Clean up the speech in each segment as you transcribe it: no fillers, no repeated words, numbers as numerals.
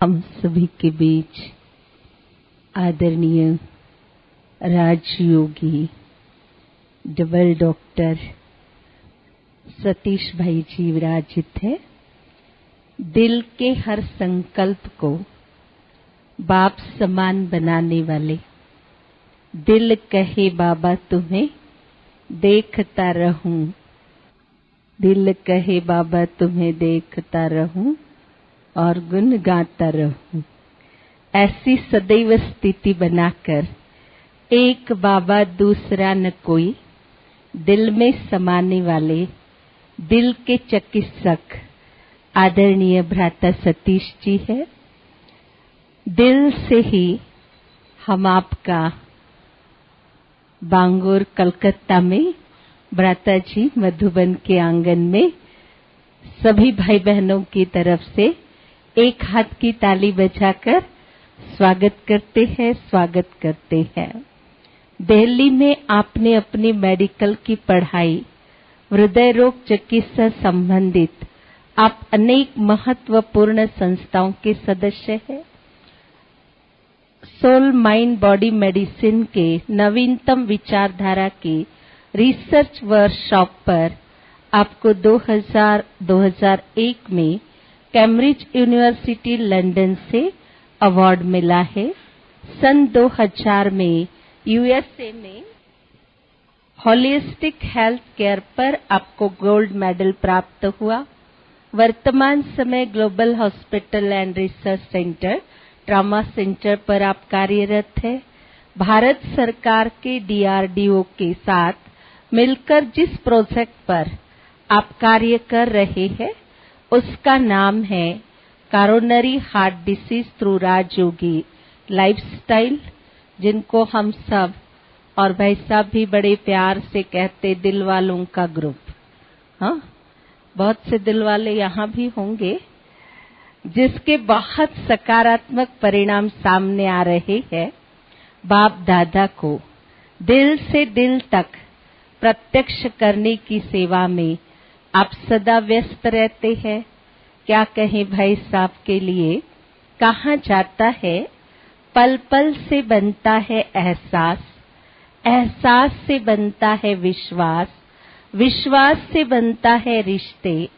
हम सभी के बीच आदरणीय राजयोगी डबल डॉक्टर सतीश भाई जी विराजित है। दिल के हर संकल्प को बाप समान बनाने वाले, दिल कहे बाबा तुम्हें देखता रहूं, दिल कहे बाबा तुम्हें देखता रहूं और गुन गाता रहूं। ऐसी सदैव स्थिति बनाकर एक बाबा दूसरा न कोई, दिल में समाने वाले दिल के चिकित्सक आदरणीय भ्राता सतीश जी है। दिल से ही हम आपका बांगूर कलकत्ता में भ्राता जी मधुबन के आंगन में सभी भाई बहनों की तरफ से एक हाथ की ताली बजाकर स्वागत करते हैं। दिल्ली में आपने अपनी मेडिकल की पढ़ाई, हृदय रोग चिकित्सा संबंधित आप अनेक महत्वपूर्ण संस्थाओं के सदस्य हैं। सोल माइंड बॉडी मेडिसिन के नवीनतम विचारधारा की रिसर्च वर्कशॉप पर आपको 2001 में कैम्ब्रिज यूनिवर्सिटी लंदन से अवार्ड मिला है। सन 2000 में यूएसए में होलिस्टिक हेल्थ केयर पर आपको गोल्ड मेडल प्राप्त हुआ। वर्तमान समय global hospital and research centre, trauma centre पर आप कार्यरत हैं। भारत सरकार के डीआरडीओ के साथ मिलकर जिस प्रोजेक्ट पर आप कार्य कर रहे हैं उसका नाम है coronary heart disease through Rajyogi lifestyle, जिनको हम सब और भाई साहब भी बड़े प्यार से कहते दिल वालों का ग्रुप। हाँ, बहुत से दिल वाले यहाँ भी होंगे, जिसके बहुत सकारात्मक परिणाम सामने आ रहे हैं। बाप दादा को दिल से दिल तक प्रत्यक्ष करने की सेवा में आप सदा व्यस्त रहते हैं। क्या कहें भाई साहब के लिए, कहा जाता है पल पल से बनता है एहसास, एहसास से बनता है विश्वास, विश्वास से बनता है रिश्ते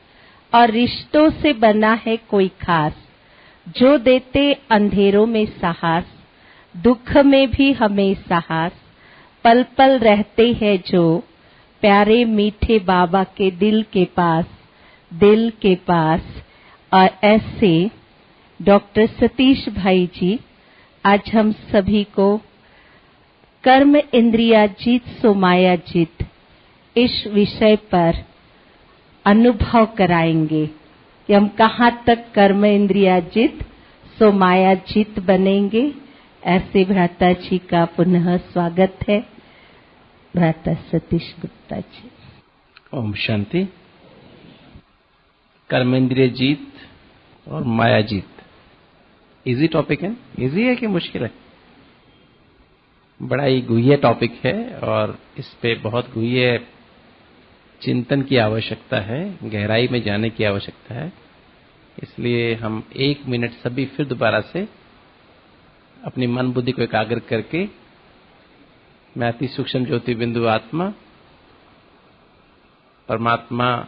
और रिश्तों से बना है कोई खास, जो देते अंधेरों में साहस, दुख में भी हमें साहस, पल पल रहते हैं जो प्यारे मीठे बाबा के दिल के पास। और ऐसे डॉक्टर सतीश भाई जी आज हम सभी को कर्म इंद्रिया जीत सो माया जीत इस विषय पर अनुभव कराएंगे कि हम कहाँ तक कर्म इंद्रिया जीत सो माया जीत बनेंगे। ऐसे भ्राता जी का पुनः स्वागत है। भ्राता सतीश गुप्ता जी। ओम शांति। कर्मेंद्रिय जीत और माया जीत इजी टॉपिक है। इजी है कि मुश्किल है? बड़ा ही गुह्य टॉपिक है और इस पे बहुत गुह्य चिंतन की आवश्यकता है, गहराई में जाने की आवश्यकता है। इसलिए हम 1 मिनट सभी फिर दोबारा से अपनी मन बुद्धि को एकाग्र करके मैं अति सूक्ष्म ज्योति बिंदु आत्मा, परमात्मा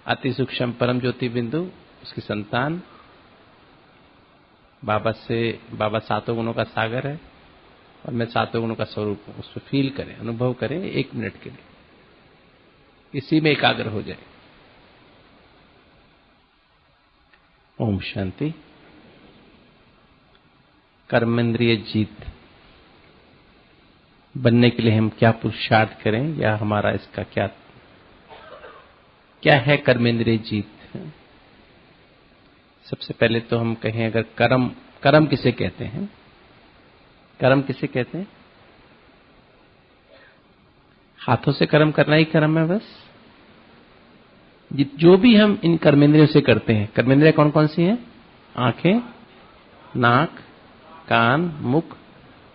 अति सूक्ष्म परम ज्योति बिंदु, उसकी संतान, बाबा सातों गुणों का सागर है और मैं सातों गुणों का स्वरूप हूं, उसको फील करें, अनुभव करें 1 मिनट के लिए, इसी में एकाग्र हो जाए। ओम शांति। कर्मेंद्रिय जीत बनने के लिए हम क्या पुरुषार्थ करें, या हमारा इसका क्या है कर्मेंद्रिय जीत? सबसे पहले तो हम कहें, अगर कर्म किसे कहते हैं? कर्म किसे कहते हैं? हाथों से कर्म करना ही कर्म है बस। जो भी हम इन कर्मेंद्रियों से करते हैं, कर्मेंद्रियां कौन कौन सी हैं? आंखें, नाक, कान, मुख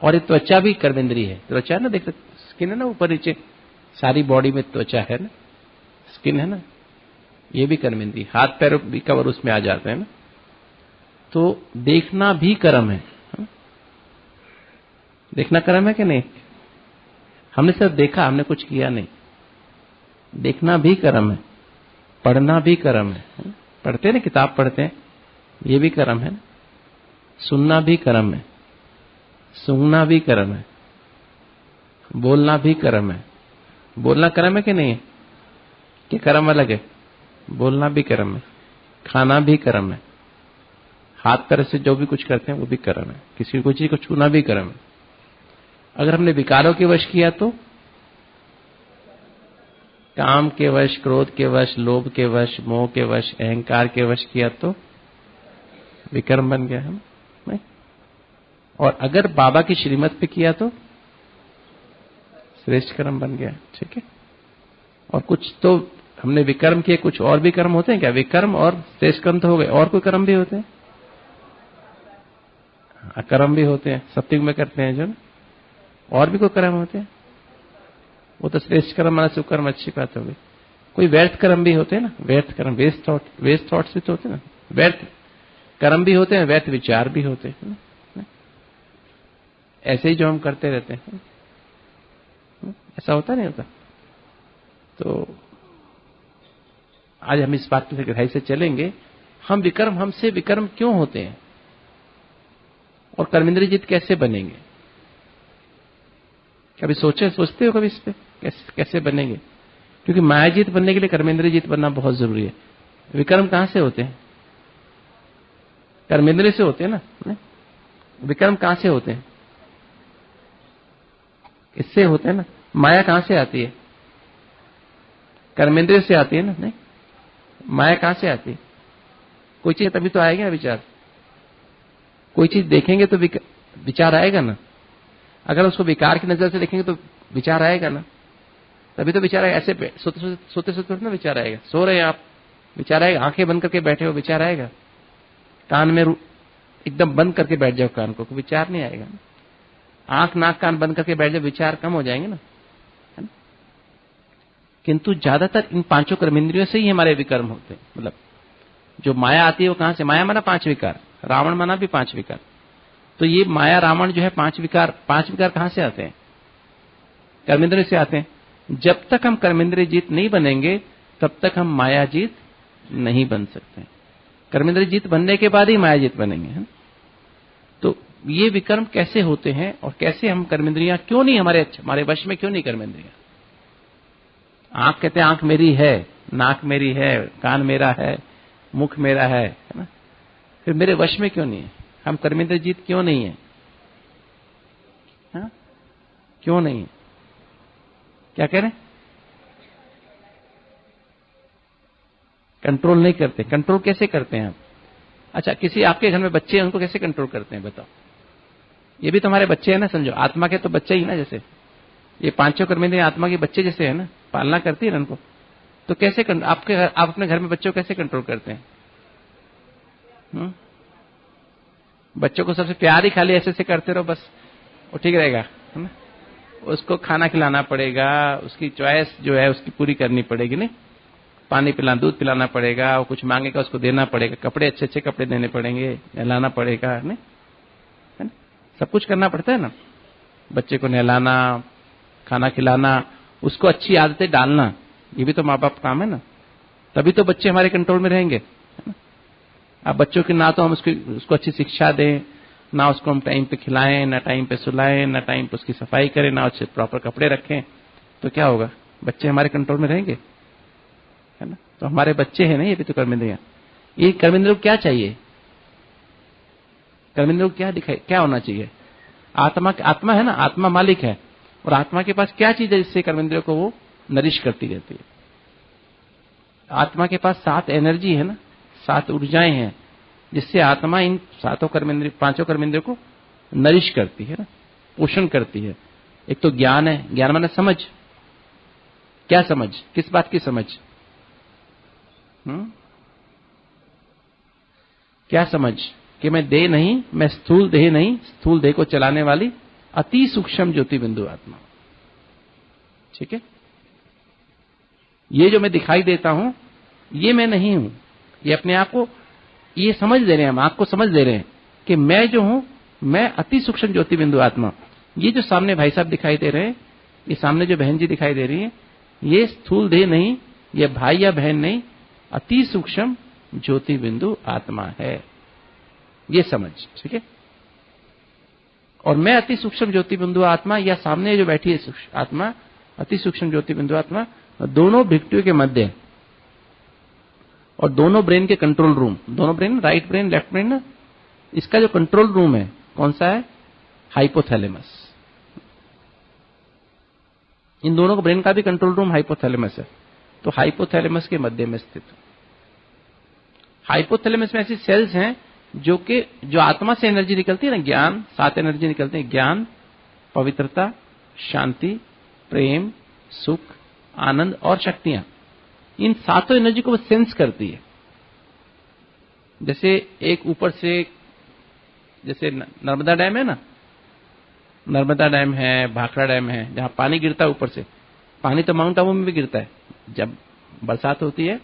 और ये त्वचा भी कर्मेंद्रिय है। त्वचा ना, देख स्किन है ना, ऊपर नीचे सारी बॉडी में त्वचा है ना, स्किन है ना, ये भी कर्मेंद्रिय। हाथ पैर भी कवर उसमें आ जाते हैं ना। तो देखना भी कर्म है। देखना कर्म है कि नहीं? हमने सिर्फ देखा, हमने कुछ किया नहीं। देखना भी कर्म है, पढ़ना भी कर्म है। पढ़ते हैं ना, किताब पढ़ते हैं, ये भी कर्म है। सुनना भी कर्म है, सूंघना भी कर्म है, बोलना भी कर्म है। बोलना कर्म है कि नहीं है? कि कर्म अलग है? बोलना भी कर्म है, खाना भी कर्म है, हाथ पैर से जो भी कुछ करते हैं वो भी कर्म है। किसी को चीज को छूना भी कर्म है। अगर हमने विकारों के वश किया तो, काम के वश, क्रोध के वश, लोभ के वश, मोह के वश, अहंकार के वश किया तो विकर्म बन गया हम, नहीं? और अगर बाबा की श्रीमत पे किया तो श्रेष्ठ कर्म बन गया। ठीक है। और कुछ तो हमने विकर्म किए, कुछ और भी कर्म होते हैं क्या? विकर्म और श्रेष्ठ कर्म तो हो गए, और कोई कर्म भी होते हैं? अकर्म भी होते हैं, सत्युग में करते हैं जो, और भी कोई कर्म होते हैं? वो तो श्रेष्ठ कर्म माना सुकर्म, अच्छी बात हो गई। कोई व्यर्थ कर्म भी होते हैं ना, व्यर्थ कर्म, वेस्ट थॉट्स भी तो होते हैं ना, व्यर्थ कर्म भी होते हैं, व्यर्थ विचार भी होते हैं। ऐसे ही जो हम करते रहते हैं, ऐसा होता नहीं होता? तो आज हम इस बात पर गहराई से चलेंगे। हमसे विकर्म क्यों होते हैं और कर्मेंद्र जीत कैसे बनेंगे? कभी सोचते हो कभी इस पे कैसे बनेंगे? क्योंकि माया जीत बनने के लिए कर्मेंद्र जीत बनना बहुत जरूरी है। विकर्म कहां से होते हैं? कर्मेंद्र से होते हैं ना। विकर्म कहां से होते हैं? इससे होते हैं ना। माया कहां से आती है? कर्मेंद्र से आती है ना। नहीं, माया कहां से आती है? कोई चीज तभी तो आएगा ना विचार। कोई चीज देखेंगे तो विचार आएगा ना। अगर उसको विकार की नजर से देखेंगे तो विचार आएगा ना। तभी तो विचार आएगा। ऐसे सोते सोते ना विचार आएगा। सो रहे हैं आप, विचार आएगा। आंखें बंद करके बैठे हो, विचार आएगा। कान में एकदम बंद करके बैठ जाओ कान को, विचार नहीं आएगा। आंख नाक कान बंद करके बैठ जाओ, विचार कम हो जाएंगे ना, है ना? किंतु ज्यादातर इन पांचों कर्मेंद्रियों से ही हमारे विकर्म होते हैं। मतलब जो माया आती है वो कहां से? माया माना 5 विकार, रावण माना भी 5 विकार। तो ये माया रावण जो है 5 विकार कहां से आते हैं? कर्मेंद्रिय से आते हैं। जब तक हम कर्मेंद्रिय जीत नहीं बनेंगे तब तक हम माया जीत नहीं बन सकते। कर्मेंद्रिय जीत बनने के बाद ही माया जीत बनेंगे, है? तो ये विकर्म कैसे होते हैं और कैसे हम कर्मेंद्रियां क्यों नहीं हमारे वश में क्यों नहीं कर्मेंद्रियां? आंख कहते हैं आंख मेरी है, नाक मेरी है, कान मेरा है, मुख मेरा है ना? फिर मेरे वश में क्यों नहीं है? हम कर्मेंद्रिय जीत क्यों नहीं है? हा? क्यों नहीं है? क्या कह रहे हैं? कंट्रोल नहीं करते। कंट्रोल कैसे करते हैं हम? अच्छा, किसी आपके घर में बच्चे हैं, उनको कैसे कंट्रोल करते हैं बताओ? ये भी तुम्हारे बच्चे हैं ना, समझो। आत्मा के तो बच्चे ही ना, जैसे ये 5 कर्मेंद्रिय आत्मा के बच्चे जैसे है ना, पालना करती है ना उनको। तो कैसे आप अपने घर में बच्चों को कैसे कंट्रोल करते हैं? बच्चों को सबसे प्यार ही खाली ऐसे करते रहो, बस वो ठीक रहेगा, है ना? उसको खाना खिलाना पड़ेगा, उसकी चॉइस जो है उसकी पूरी करनी पड़ेगी। नहीं, पानी पिलाना, दूध पिलाना पड़ेगा, वो कुछ मांगेगा उसको देना पड़ेगा, कपड़े अच्छे अच्छे कपड़े देने पड़ेंगे, नहलाना पड़ेगा, नहीं, है ना? सब कुछ करना पड़ता है ना। बच्चे को नहलाना, खाना खिलाना, उसको अच्छी आदतें डालना, ये भी तो माँ बाप काम है ना। तभी तो बच्चे हमारे कंट्रोल में रहेंगे, है ना? अब बच्चों की ना तो हम उसको अच्छी शिक्षा दें, ना उसको हम टाइम पे खिलाएं, ना टाइम पे सुलाएं, ना टाइम पे उसकी सफाई करें, ना उससे प्रॉपर कपड़े रखें, तो क्या होगा? बच्चे हमारे कंट्रोल में रहेंगे, है ना? तो हमारे बच्चे हैं ना ये भी तो कर्मेंद्रियां। ये कर्मेंद्रियों को क्या चाहिए? कर्मेंद्रियों को क्या होना चाहिए? आत्मा है ना, आत्मा मालिक है। और आत्मा के पास क्या चीज है जिससे कर्मेंद्रियों को वो नरिश करती रहती है? आत्मा के पास 7 एनर्जी है ना, 7 ऊर्जाएं हैं जिससे आत्मा इन 5 कर्मेंद्रियों को नरिश करती है ना, पोषण करती है। एक तो ज्ञान है, ज्ञान माने समझ। क्या समझ? किस बात की समझ? क्या समझ? कि मैं देह नहीं, मैं स्थूल देह नहीं, स्थूल देह को चलाने वाली अति सूक्ष्म ज्योति बिंदु आत्मा। ठीक है? ये जो मैं दिखाई देता हूं ये मैं नहीं हूं। ये अपने आप को ये समझ दे रहे हैं, हम आंख को समझ दे रहे हैं कि मैं जो हूं, मैं अति सूक्ष्म ज्योति बिंदु आत्मा। ये जो सामने भाई साहब दिखाई दे रहे हैं, ये सामने जो बहन जी दिखाई दे रही है, ये स्थूल देह नहीं, ये भाई या बहन नहीं, अति सूक्ष्म ज्योति बिंदु आत्मा है, ये समझ, ठीक है। और मैं अति सूक्ष्म ज्योति बिंदु आत्मा, या सामने जो बैठी है आत्मा अति सूक्ष्म ज्योति बिंदु आत्मा, दोनों भिक्टियों के मध्य और दोनों ब्रेन के कंट्रोल रूम, दोनों brain, right brain left brain ना, इसका जो कंट्रोल रूम है कौन सा है? हाइपोथैलेमस। इन दोनों का ब्रेन का भी कंट्रोल रूम हाइपोथैलेमस है। तो हाइपोथैलेमस के मध्य में स्थित, हाइपोथैलेमस में ऐसी सेल्स हैं जो आत्मा से एनर्जी निकलती है ना, ज्ञान, 7 एनर्जी निकलती है, ज्ञान, पवित्रता, शांति, प्रेम, सुख, आनंद और शक्तियां। इन 7 एनर्जी को वो सेंस करती है। जैसे एक ऊपर से, जैसे नर्मदा डैम है ना, नर्मदा डैम है, भाखड़ा डैम है, जहां पानी गिरता है ऊपर से, पानी तो माउंट आबू में भी गिरता है। जब बरसात होती है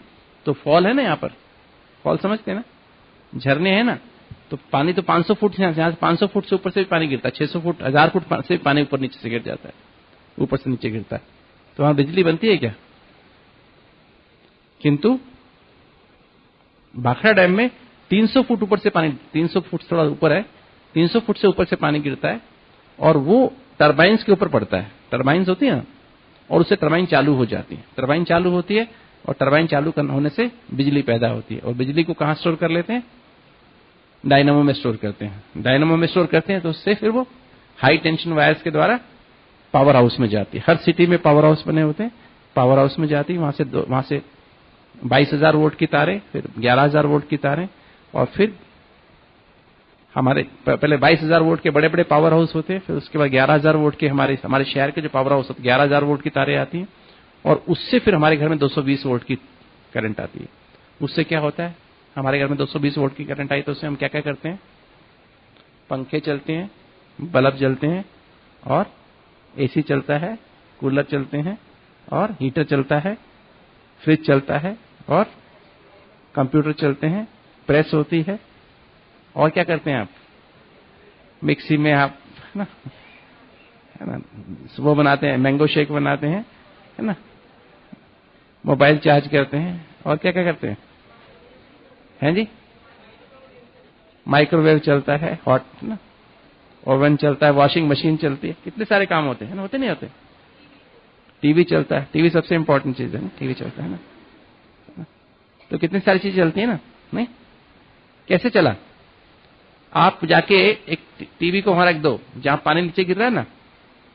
तो फॉल है ना, यहां पर फॉल समझते हैं ना, झरने हैं ना, तो पानी तो 500 फुट से, यहां से 500 फुट से ऊपर से भी पानी गिरता है, 600 फुट, 1000 फुट से पानी ऊपर नीचे से गिर जाता है, ऊपर से नीचे गिरता है। तो वहां बिजली बनती है क्या? किंतु भाखड़ा डैम में 300 फुट ऊपर से पानी, 300 फुट थोड़ा ऊपर है, 300 फुट से ऊपर से पानी गिरता है और वो टरबाइन्स के ऊपर पड़ता है। टरबाइन्स होती है ना, और उससे टरबाइन चालू हो जाती है, टरबाइन चालू होती है और टरबाइन चालू होने से बिजली पैदा होती है। और बिजली को कहां स्टोर कर लेते हैं? डायनामो में स्टोर करते हैं। डायनामो में स्टोर करते हैं तो उससे फिर वो हाई टेंशन वायर्स के द्वारा पावर हाउस में जाती है। हर सिटी में पावर हाउस बने होते हैं, पावर हाउस में जाती है, वहां से 22,000 वोल्ट की तारें, फिर 11,000 वोल्ट की तारें, और फिर हमारे पहले 22,000 वोल्ट के बड़े बड़े पावर हाउस होते हैं, फिर उसके बाद 11,000 वोल्ट के हमारे शहर के जो पावर हाउस होते हैं, 11,000 वोल्ट की तारें आती हैं, और उससे फिर हमारे घर में 220 वोल्ट की करंट आती है। उससे क्या होता है? हमारे घर में 220 वोल्ट की करंट आई तो उससे हम क्या क्या करते हैं? पंखे चलते हैं, बल्ब जलते हैं, और एसी चलता है, कूलर चलते हैं, और हीटर चलता है, फ्रिज चलता है, और कंप्यूटर चलते हैं, प्रेस होती है, और क्या करते हैं आप? मिक्सी में आप है ना वो बनाते हैं, मैंगो शेक बनाते हैं, है ना, मोबाइल चार्ज करते हैं, और क्या क्या करते हैं जी? माइक्रोवेव चलता है, हॉट ना, ओवन चलता है, वॉशिंग मशीन चलती है, कितने सारे काम होते हैं ना, होते नहीं होते? टीवी चलता है, टीवी सबसे इंपॉर्टेंट चीज है ना, टीवी चलता है ना, तो कितनी सारी चीजें चलती है ना। नहीं, कैसे चला? आप जाके एक टीवी को वहां रख दो जहां पानी नीचे गिर रहा है ना,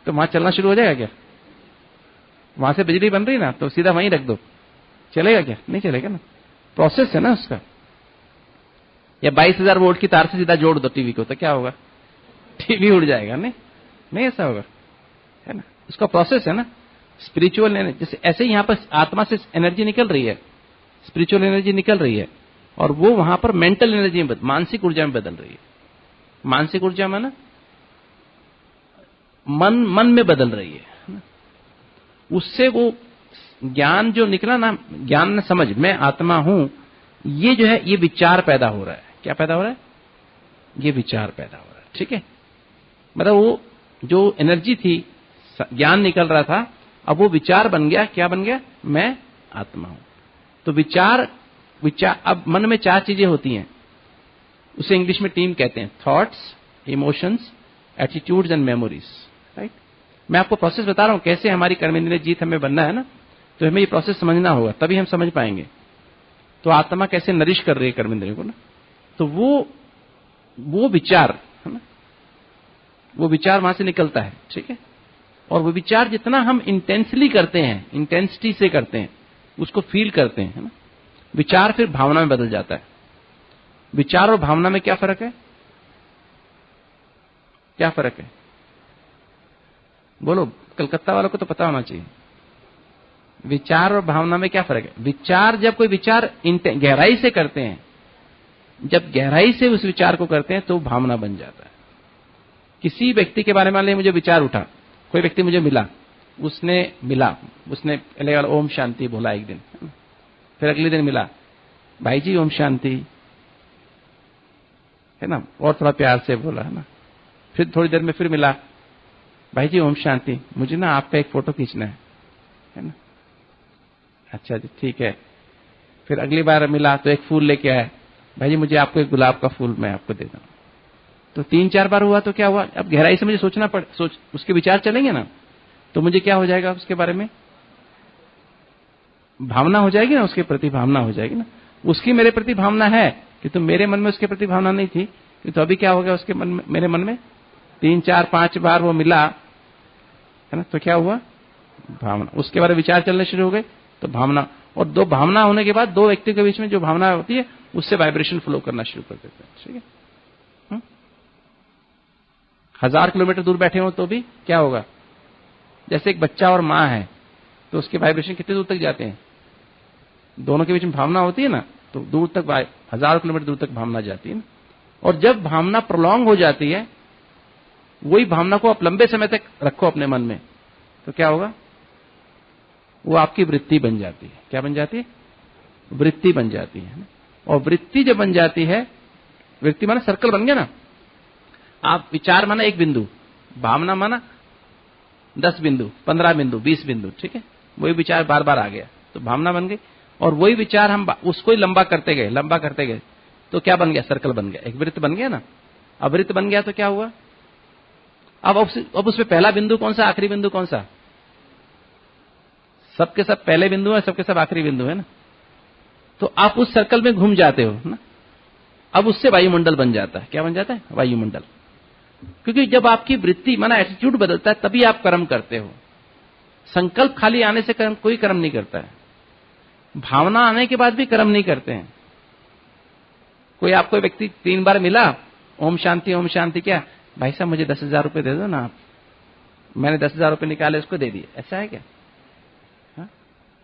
तो वहां चलना शुरू हो जाएगा क्या? वहां से बिजली बन रही ना, तो सीधा वहीं रख दो, चलेगा क्या? नहीं चलेगा ना, प्रोसेस है ना उसका। या 22,000 वोल्ट की तार से सीधा जोड़ दो टीवी को, तो क्या होगा? टीवी उड़ जाएगा। नहीं ऐसा होगा, है ना, उसका प्रोसेस है ना। स्पिरिचुअल एनर्जी, जैसे ऐसे ही यहां पर आत्मा से एनर्जी निकल रही है, स्पिरिचुअल एनर्जी निकल रही है, और वो वहां पर मेंटल एनर्जी में, मानसिक ऊर्जा में बदल रही है। मानसिक ऊर्जा में ना, मन में बदल रही है। उससे वो ज्ञान जो निकला ना, ज्ञान ने समझ, मैं आत्मा हूं, ये जो है, ये विचार पैदा हो रहा है। क्या पैदा हो रहा है? ये विचार पैदा हो रहा है, ठीक है। मतलब वो जो एनर्जी थी, ज्ञान निकल रहा था, अब वो विचार बन गया। क्या बन गया? मैं आत्मा हूं। तो विचार अब मन में 4 चीजें होती हैं, उसे इंग्लिश में टीम कहते हैं, thoughts, emotions, attitudes and memories, right. मैं आपको प्रोसेस बता रहा हूं कैसे हमारी कर्मेंद्रिय जीत हमें बनना है ना, तो हमें ये प्रोसेस समझना होगा, तभी हम समझ पाएंगे। तो आत्मा कैसे नरिश कर रही है कर्मेंद्रिय को ना, तो वो विचार है ना, वो विचार वहां से निकलता है, ठीक है। और वो विचार जितना हम इंटेंसली करते हैं, इंटेंसिटी से करते हैं, उसको फील करते हैं, है ना, विचार फिर भावना में बदल जाता है। विचार और भावना में क्या फर्क है? क्या फर्क है? बोलो, कलकत्ता वालों को तो पता होना चाहिए। विचार और भावना में क्या फर्क है? विचार, जब कोई विचार गहराई से करते हैं, जब गहराई से उस विचार को करते हैं तो भावना बन जाता है। किसी व्यक्ति के बारे में मुझे विचार उठा, कोई व्यक्ति मुझे मिला, उसने पहले ओम शांति बोला एक दिन, फिर अगले दिन मिला, भाई जी ओम शांति, है ना, और थोड़ा प्यार से बोला, है ना। फिर थोड़ी देर में फिर मिला, भाई जी ओम शांति, मुझे ना आपका एक फोटो खींचना है ना। अच्छा जी ठीक है। फिर अगली बार मिला तो एक फूल लेके आया, भाई जी मुझे आपको एक गुलाब का फूल मैं आपको देता हूं। तो 3-4 बार हुआ तो क्या हुआ, अब गहराई से मुझे सोचना उसके विचार चलेंगे ना, तो मुझे क्या हो जाएगा उसके बारे में, भावना हो जाएगी ना, उसके प्रति भावना हो जाएगी ना। उसकी मेरे प्रति भावना है कि तो मेरे मन में उसके प्रति भावना नहीं थी, कि तो अभी क्या हो गया उसके मन में, मेरे मन में 3-4-5 बार वो मिला, है ना, तो क्या हुआ, भावना। उसके बारे में विचार चलने शुरू हो गए तो भावना, और दो भावना होने के बाद दो व्यक्तियों के बीच में जो भावना होती है उससे वाइब्रेशन फ्लो करना शुरू कर देते हैं। ठीक है, 1000 किलोमीटर दूर बैठे हो तो भी क्या होगा, जैसे एक बच्चा और माँ है तो उसके वाइब्रेशन कितने दूर तक जाते हैं, दोनों के बीच में भावना होती है ना, तो दूर तक 1000 किलोमीटर दूर तक भावना जाती है ना। और जब भावना प्रोलॉन्ग हो जाती है, वही भावना को आप लंबे समय तक रखो अपने मन में, तो क्या होगा, वो आपकी वृत्ति बन जाती है। क्या बन जाती है, वृत्ति बन जाती है। और वृत्ति जब बन जाती है, वृत्ति माना सर्कल बन गया ना, आप विचार माना एक बिंदु, भावना माना 10 बिंदु, 15 बिंदु, 20 बिंदु, ठीक है, वही विचार बार बार आ गया तो भावना बन गई। और वही विचार हम उसको ही लंबा करते गए तो क्या बन गया, सर्कल बन गया, एक वृत्त बन गया ना। अब वृत्त बन गया तो क्या हुआ, अब उसमें पहला बिंदु कौन सा, आखिरी बिंदु कौन सा, सबके सब पहले बिंदु है, सबके सब आखिरी बिंदु है ना। तो आप उस सर्कल में घूम जाते हो ना। अब उससे वायुमंडल बन जाता है। क्या बन जाता है, वायुमंडल। क्योंकि जब आपकी वृत्ति माना एटीट्यूड बदलता है तभी आप कर्म करते हो। संकल्प खाली आने से कोई कर्म नहीं करता है, भावना आने के बाद भी कर्म नहीं करते हैं। कोई आपको व्यक्ति 3 बार मिला, ओम शांति, क्या भाई साहब मुझे 10,000 रुपए दे दो ना आप, मैंने 10,000 रुपए निकाले उसको दे दिए, ऐसा है क्या। हा?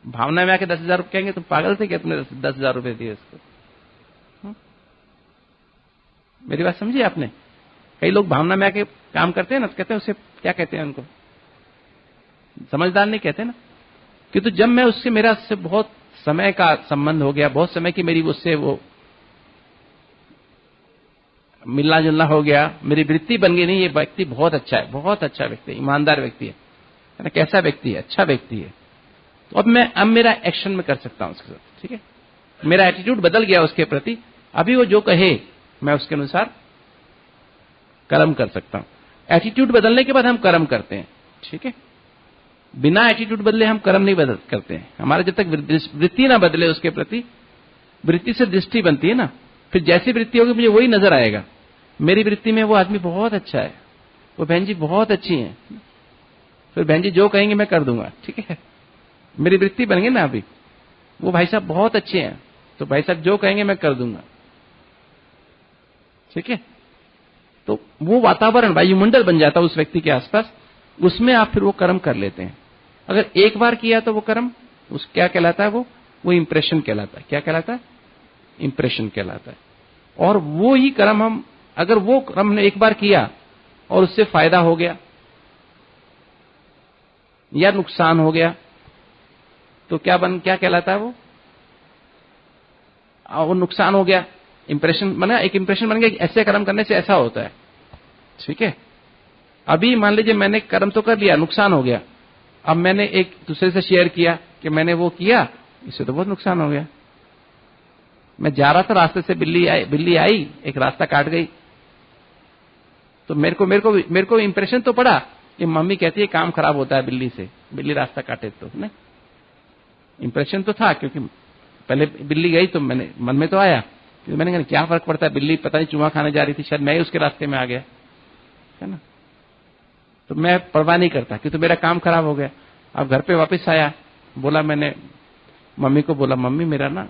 भावना में आके 10,000 रुपए कहेंगे तुम पागल थे क्या, तुमने 10,000 रुपए दिए उसको। मेरी बात समझिए आपने। कई लोग भावना में आके काम करते हैं ना, तो कहते हैं उसे क्या कहते हैं, उनको समझदार नहीं कहते ना। कि तो जब मैं उससे, मेरा उससे बहुत समय का संबंध हो गया, बहुत समय की मेरी उससे वो मिलना जुलना हो गया, मेरी वृत्ति बन गई, नहीं ये व्यक्ति बहुत अच्छा है, बहुत अच्छा व्यक्ति है, ईमानदार व्यक्ति है, कैसा व्यक्ति है, अच्छा व्यक्ति है, तो अब मेरा एक्शन में कर सकता हूं उसके साथ। ठीक है, मेरा एटीट्यूड बदल गया उसके प्रति, अभी वो जो कहे मैं उसके अनुसार कर्म कर सकता हूं। एटीट्यूड बदलने के बाद हम कर्म करते हैं। ठीक है, बिना एटीट्यूड बदले हम कर्म नहीं बदल करते हैं। हमारे जब तक वृत्ति ना बदले उसके प्रति, वृत्ति से दृष्टि बनती है ना, फिर जैसी वृत्ति होगी मुझे वही नजर आएगा। मेरी वृत्ति में वो आदमी बहुत अच्छा है, वो बहन जी बहुत अच्छी है, फिर बहन जी जो कहेंगे मैं कर दूंगा। ठीक है, मेरी वृत्ति बन गई ना अभी, वो भाई साहब बहुत अच्छे हैं, तो भाई साहब जो कहेंगे मैं कर दूंगा। ठीक है, तो वो वातावरण, वायुमंडल बन जाता है उस व्यक्ति के आसपास, उसमें आप फिर वो कर्म कर लेते हैं। अगर एक बार किया तो वो कर्म उस क्या कहलाता है, वो इंप्रेशन कहलाता है। क्या कहलाता है, इंप्रेशन कहलाता है। और वो ही कर्म हम, अगर वो कर्म ने एक बार किया और उससे फायदा हो गया या नुकसान हो गया तो क्या कहलाता है वो नुकसान हो गया। इंप्रेशन बना, एक इंप्रेशन बन गया कि ऐसे कर्म करने से ऐसा होता है। ठीक है, अभी मान लीजिए मैंने कर्म तो कर लिया, नुकसान हो गया, अब मैंने एक दूसरे से शेयर किया कि मैंने वो किया, इससे तो बहुत नुकसान हो गया। मैं जा रहा था, रास्ते से बिल्ली आई एक रास्ता काट गई, तो मेरे को इंप्रेशन तो पड़ा कि मम्मी कहती है काम खराब होता है बिल्ली से, बिल्ली रास्ता काटे तो नहीं, इंप्रेशन तो था क्योंकि पहले बिल्ली गई तो मैंने मन में तो आया, मैंने कहा क्या फर्क पड़ता है, बिल्ली पता नहीं चूहा खाने जा रही थी, शायद मैं ही उसके रास्ते में आ गया, है ना, तो मैं परवाह नहीं करता क्योंकि तो मेरा काम खराब हो गया। अब घर पे वापस आया, बोला मैंने मम्मी को, बोला मम्मी मेरा ना,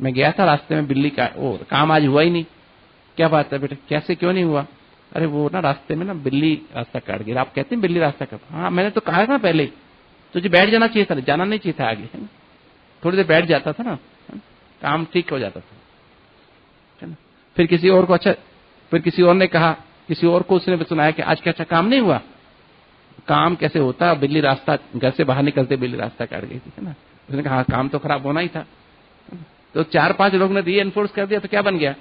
मैं गया था रास्ते में, बिल्ली का वो काम आज हुआ ही नहीं। क्या बात है बेटा, कैसे क्यों नहीं हुआ? अरे वो ना रास्ते में ना बिल्ली रास्ता काट गई। आप कहते हैं बिल्ली रास्ता काट? हाँ मैंने तो कहा था पहले, तुझे बैठ जाना चाहिए था, जाना नहीं चाहिए था आगे, है ना, थोड़ी देर बैठ जाता था ना, काम ठीक हो जाता था, है ना। फिर किसी और को, अच्छा फिर किसी और ने कहा, किसी और को उसने सुनाया कि आज क्या अच्छा काम नहीं हुआ, काम कैसे होता, बिल्ली रास्ता, घर से बाहर निकलते बिल्ली रास्ता काट गई थी, है ना। उसने कहा काम तो खराब होना ही था। तो 4-5 लोग ने रीएनफोर्स कर दिया तो क्या बन गया,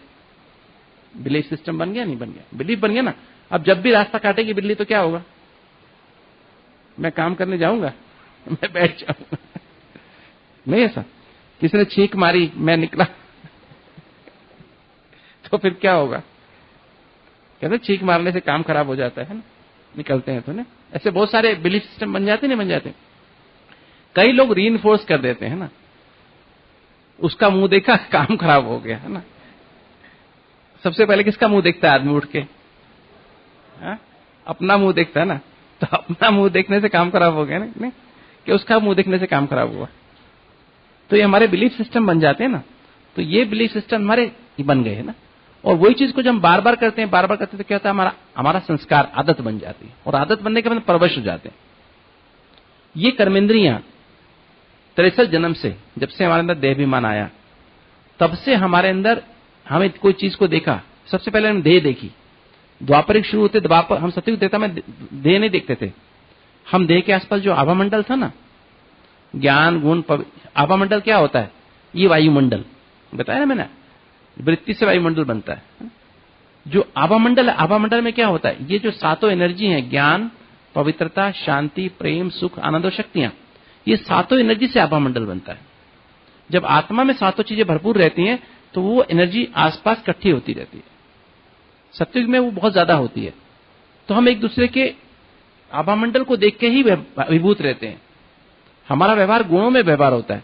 बिलीफ सिस्टम बन गया नहीं बन गया? बिलीफ बन गया ना। अब जब भी रास्ता काटेगी बिल्ली तो क्या होगा? मैं काम करने जाऊंगा, मैं बैठ जाऊंगा। नहीं ऐसा? किसी ने छींक मारी, मैं निकला तो फिर क्या होगा? कहते छींक मारने से काम खराब हो जाता है ना, निकलते हैं तो ना। ऐसे बहुत सारे बिलीफ सिस्टम बन जाते नहीं बन जाते? कई लोग रीइंफोर्स कर देते हैं ना, उसका मुंह देखा काम खराब हो गया है ना। सबसे पहले किसका मुंह देखता है आदमी उठ के? हा? अपना मुंह देखता है ना। तो अपना मुंह देखने से काम खराब हो गया ना, नहीं कि उसका मुंह देखने से काम खराब हुआ। तो ये हमारे बिलीफ सिस्टम बन जाते हैं ना। तो ये बिलीफ सिस्टम हमारे बन गए है ना। और वही चीज को जब हम बार बार करते हैं तो क्या होता है? हमारा संस्कार आदत बन जाती है, और आदत बनने के बाद परवश हो जाते हैं। ये कर्मेंद्रियां 63 जन्म से, जब से हमारे अंदर देहाभिमान आया, तब से हमारे अंदर हमें कोई चीज को देखा, सबसे पहले हम देह देखी। द्वापरिक शुरू होते, द्वापर हम सतयुग त्रेता में देह नहीं देखते थे। हम देह के आसपास जो आभामंडल था ना, ज्ञान गुण आभामंडल क्या होता है? ये वायुमंडल बताया ना मैंने, वृत्ति से वायुमंडल बनता है। जो आभामंडल है, आभामंडल में क्या होता है? ये जो सातों एनर्जी हैं, ज्ञान, पवित्रता, शांति, प्रेम, सुख, आनंद और शक्तियां, ये सातों एनर्जी से आभामंडल बनता है। जब आत्मा में सातों चीजें भरपूर रहती हैं तो वो एनर्जी आसपास इकट्ठी होती रहती है। सत्युग में वो बहुत ज्यादा होती है। तो हम एक दूसरे के आभामंडल को देख के ही विभूत रहते हैं। हमारा व्यवहार गुणों में व्यवहार होता है,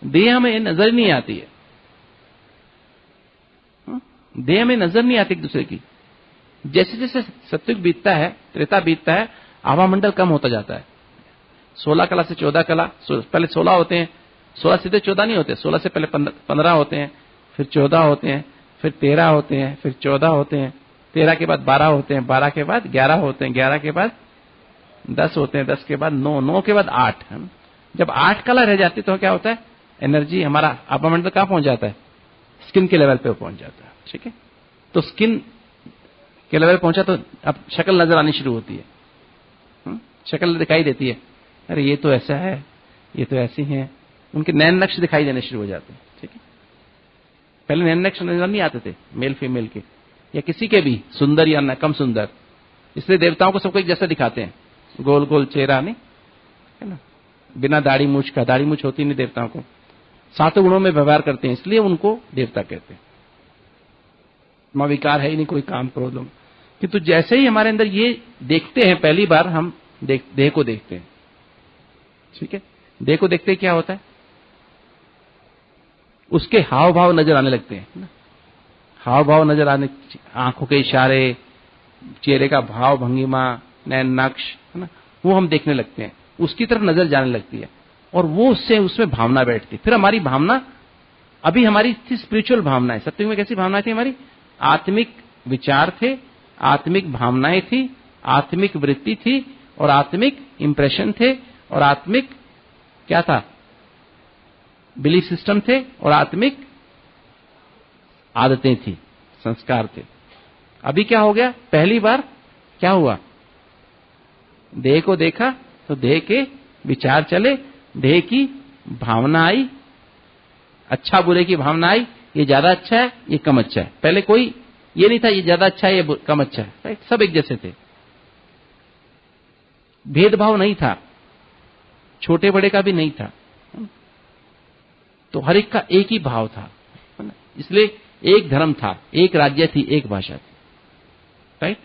देह हमें नजर नहीं आती है। देह में नजर नहीं आती एक दूसरे की। जैसे जैसे सत्युग बीतता है, त्रेता बीतता है, आभामंडल कम होता जाता है। 16 कला से 14 कला, पहले 16 होते हैं, 16 सीधे 14 नहीं होते, 16 से पहले 15 होते हैं, फिर 14 होते हैं, फिर 13 होते हैं, फिर 14 होते हैं, 13 के बाद 12 होते हैं, 12 के बाद 11 होते हैं, 11 के बाद 10 होते हैं, 10 के बाद 9, 9 के बाद 8। जब 8 कला रह जाती तो क्या होता है? एनर्जी हमारा आभामंडल कहां पहुंच जाता है? स्किन के लेवल पे पहुंच जाता है। ठीक है, तो स्किन के लेवल पहुंचा तो अब शक्ल नजर आनी शुरू होती है। शक्ल दिखाई देती है, अरे ये तो ऐसा है, ये तो ऐसी है। उनके नैन नक्श दिखाई देने शुरू हो जाते हैं। ठीक है, पहले नैन नक्श नजर नहीं आते थे मेल फीमेल के, या किसी के भी, सुंदर या कम सुंदर। इसलिए देवताओं को सबको एक जैसा दिखाते हैं, गोल गोल चेहरा, नहीं है ना, बिना दाढ़ी मूछ का। दाढ़ी मूछ होती नहीं देवताओं को। सातों गुणों में व्यवहार करते हैं, इसलिए उनको देवता कहते हैं। मां विकार है ही नहीं, कोई काम क्रोध। किंतु जैसे ही हमारे अंदर ये देखते हैं, पहली बार हम देह को देखते हैं। ठीक है, देह को देखते क्या होता है? उसके हाव भाव नजर आने लगते हैं ना। हाव भाव नजर आने, आंखों के इशारे, चेहरे का भाव भंगिमा, नैन नक्श, है ना, वो हम देखने लगते हैं। उसकी तरफ नजर जाने लगती है, और वो उससे उसमें भावना बैठती। फिर हमारी भावना, अभी हमारी थी स्पिरिचुअल भावनाएं। सत्युग में कैसी भावनाएं थी हमारी? आत्मिक विचार थे, आत्मिक भावनाएं थी, आत्मिक वृत्ति थी, और आत्मिक इंप्रेशन थे, और आत्मिक क्या था? बिलीफ सिस्टम थे, और आत्मिक आदतें थी, संस्कार थे। अभी क्या हो गया? पहली बार क्या हुआ? देह को देखा तो देह के विचार चले, देह की भावना आई, अच्छा बुरे की भावना आई, ये ज्यादा अच्छा है, ये कम अच्छा है। पहले कोई ये नहीं था ये ज्यादा अच्छा है, ये कम अच्छा है, राइट? सब एक जैसे थे, भेदभाव नहीं था, छोटे बड़े का भी नहीं था। तो हर एक का एक ही भाव था, इसलिए एक धर्म था, एक राज्य थी, एक भाषा थी, राइट?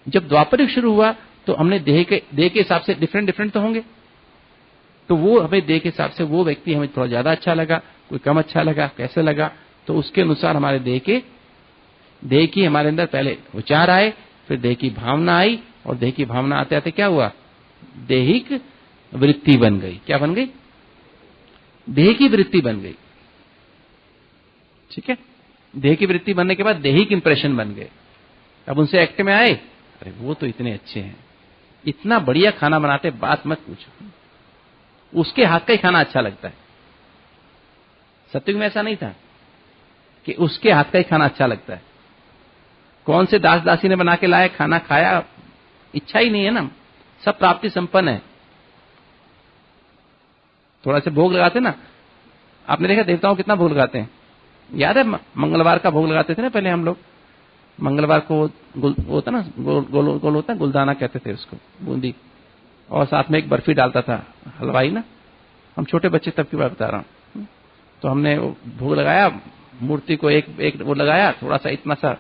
जब द्वापरिक शुरू हुआ तो हमने देह के हिसाब से डिफरेंट तो होंगे, तो वो हमें देह के हिसाब से वो व्यक्ति हमें थोड़ा ज्यादा अच्छा लगा, कोई कम अच्छा लगा, कैसे लगा, तो उसके अनुसार हमारे देह की हमारे अंदर पहले विचार आए, फिर देह की भावना आई, और देह की भावना आते आते क्या हुआ? देहिक वृत्ति बन गई। क्या बन गई? देह की वृत्ति बन गई। ठीक है, देह की वृत्ति बनने के बाद देहिक इंप्रेशन बन गए। अब उनसे एक्ट में आए, अरे वो तो इतने अच्छे हैं, इतना बढ़िया खाना बनाते, बात मत पूछो, उसके हाथ का ही खाना अच्छा लगता है। सत्युग में ऐसा नहीं था कि उसके हाथ का ही खाना अच्छा लगता है। कौन से दास दासी ने बना के लाया, खाना खाया, इच्छा ही नहीं है ना, सब प्राप्ति संपन्न है। थोड़ा सा भोग लगाते ना, आपने देखा देवताओं कितना भोग लगाते हैं? याद है मंगलवार का भोग लगाते थे ना पहले हम लोग, मंगलवार को वो होता ना, गोल होता है, गुलदाना कहते थे उसको, बूंदी, और साथ में एक बर्फी डालता था हलवाई ना। हम छोटे बच्चे तब की बात बता रहा हूँ। तो हमने भोग लगाया, मूर्ति को एक वो लगाया, थोड़ा सा इतना सा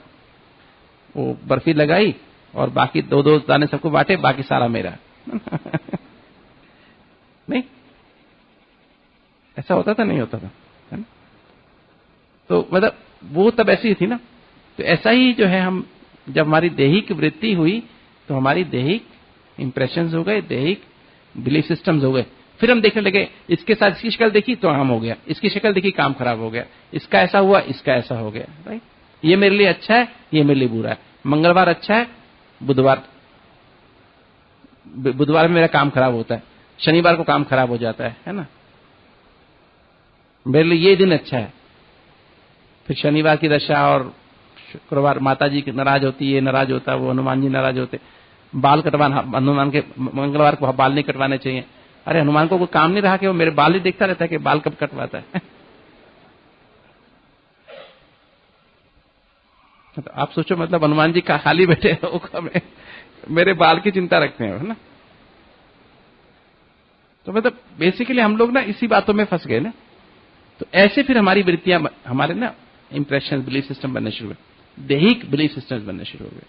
वो बर्फी लगाई, और बाकी 2-2 दाने सबको बांटे, बाकी सारा मेरा। नहीं, ऐसा होता था? नहीं होता था, है ना? तो मतलब वो तब ऐसी थी ना। तो ऐसा ही जो है, हम जब हमारी दैहिक वृत्ति हुई तो हमारी दैहिक इंप्रेशंस हो गए, दैहिक बिलीफ सिस्टम्स हो गए। फिर हम देखने लगे, इसके साथ इसकी शक्ल देखी तो हम हो गया, इसकी शक्ल देखी काम खराब हो गया, इसका ऐसा हुआ, इसका ऐसा हो गया, राइट? ये मेरे लिए अच्छा है, ये मेरे लिए बुरा है। मंगलवार अच्छा है, बुधवार में मेरा काम खराब होता है, शनिवार को काम खराब हो जाता है ना? मेरे लिए ये दिन अच्छा है, फिर शनिवार की दशा, और शुक्रवार माता जी की नाराज होती है, ये नाराज होता है, वो हनुमान जी नाराज होते, बाल कटवाना, हनुमान के मंगलवार को बाल नहीं कटवाने चाहिए। अरे हनुमान को कोई काम नहीं रहा कि वो मेरे बाल ही देखता रहता है कि बाल कब कटवाता है। तो आप सोचो, मतलब हनुमान जी खाली बैठे मेरे बाल की चिंता रखते हैं, है ना? तो मतलब बेसिकली हम लोग ना इसी बातों में फंस गए ना। तो ऐसे फिर हमारी वृत्तियां, हमारे ना इंप्रेशन, बिलीफ सिस्टम बनने शुरू हुए, दैहिक बिलीफ सिस्टम बनने शुरू हो गए,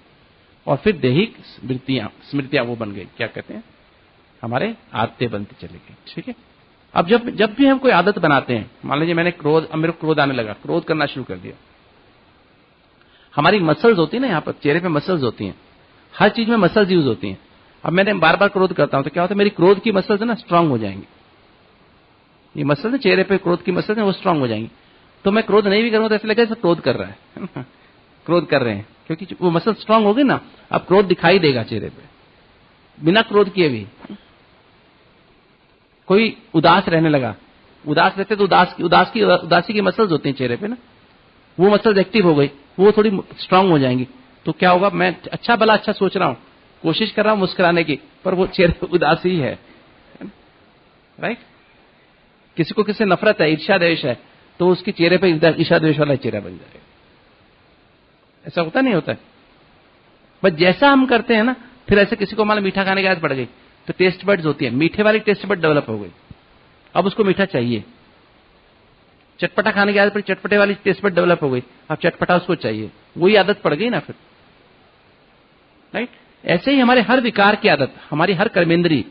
और फिर दैहिक वृत्तियां, स्मृतियां वो बन गई, क्या कहते हैं, हमारे आदतें बनती चली गई। ठीक है? अब जब भी हम कोई आदत बनाते हैं, मान लीजिए मैंने अब मेरे को क्रोध आने लगा, क्रोध करना शुरू कर दिया। हमारी मसल्स होती है ना, यहाँ पर चेहरे पे मसल्स होती हैं, हर चीज में मसल्स यूज होती हैं। अब मैंने बार बार क्रोध करता हूं तो क्या होता है, मेरी क्रोध की मसल्स है ना स्ट्रांग हो जाएंगी। ये मसल है चेहरे पे, क्रोध की मसल्स है वो स्ट्रांग हो जाएंगी। तो मैं क्रोध नहीं भी करूंगा तो ऐसा लगेगा जैसे क्रोध कर रहा है क्रोध कर रहे हैं, क्योंकि वो मसल स्ट्रांग होगी ना, अब क्रोध दिखाई देगा चेहरे पे, बिना क्रोध किए भी। कोई उदास रहने लगा, उदास रहते तो उदासी की मसल्स होती हैं चेहरे पे ना, वो मसल्स एक्टिव हो गई, वो थोड़ी स्ट्रांग हो जाएंगी। तो क्या होगा, मैं अच्छा भला अच्छा सोच रहा हूं, कोशिश कर रहा हूं मुस्कुराने की, पर वो चेहरे उदासी है, राइट? किसी को किसी नफरत है, ईर्ष्या द्वेष है, तो उसके चेहरे पे ईर्ष्या द्वेष वाला चेहरा बन जाएगा। ऐसा होता नहीं होता है? बस जैसा हम करते हैं ना, फिर ऐसे किसी को मान मीठा खाने की आदत पड़ गई तो टेस्ट बड्स होती है, मीठे वाली टेस्ट बड डेवलप हो गई, अब उसको मीठा चाहिए। चटपटा खाने की आदत पड़ी, चटपटे वाली टेस्ट बड डेवलप हो गई, अब चटपटा उसको चाहिए, वही आदत पड़ गई ना फिर, राइट? ऐसे ही हमारे हर विकार की आदत, हमारी हर कर्मेंद्री,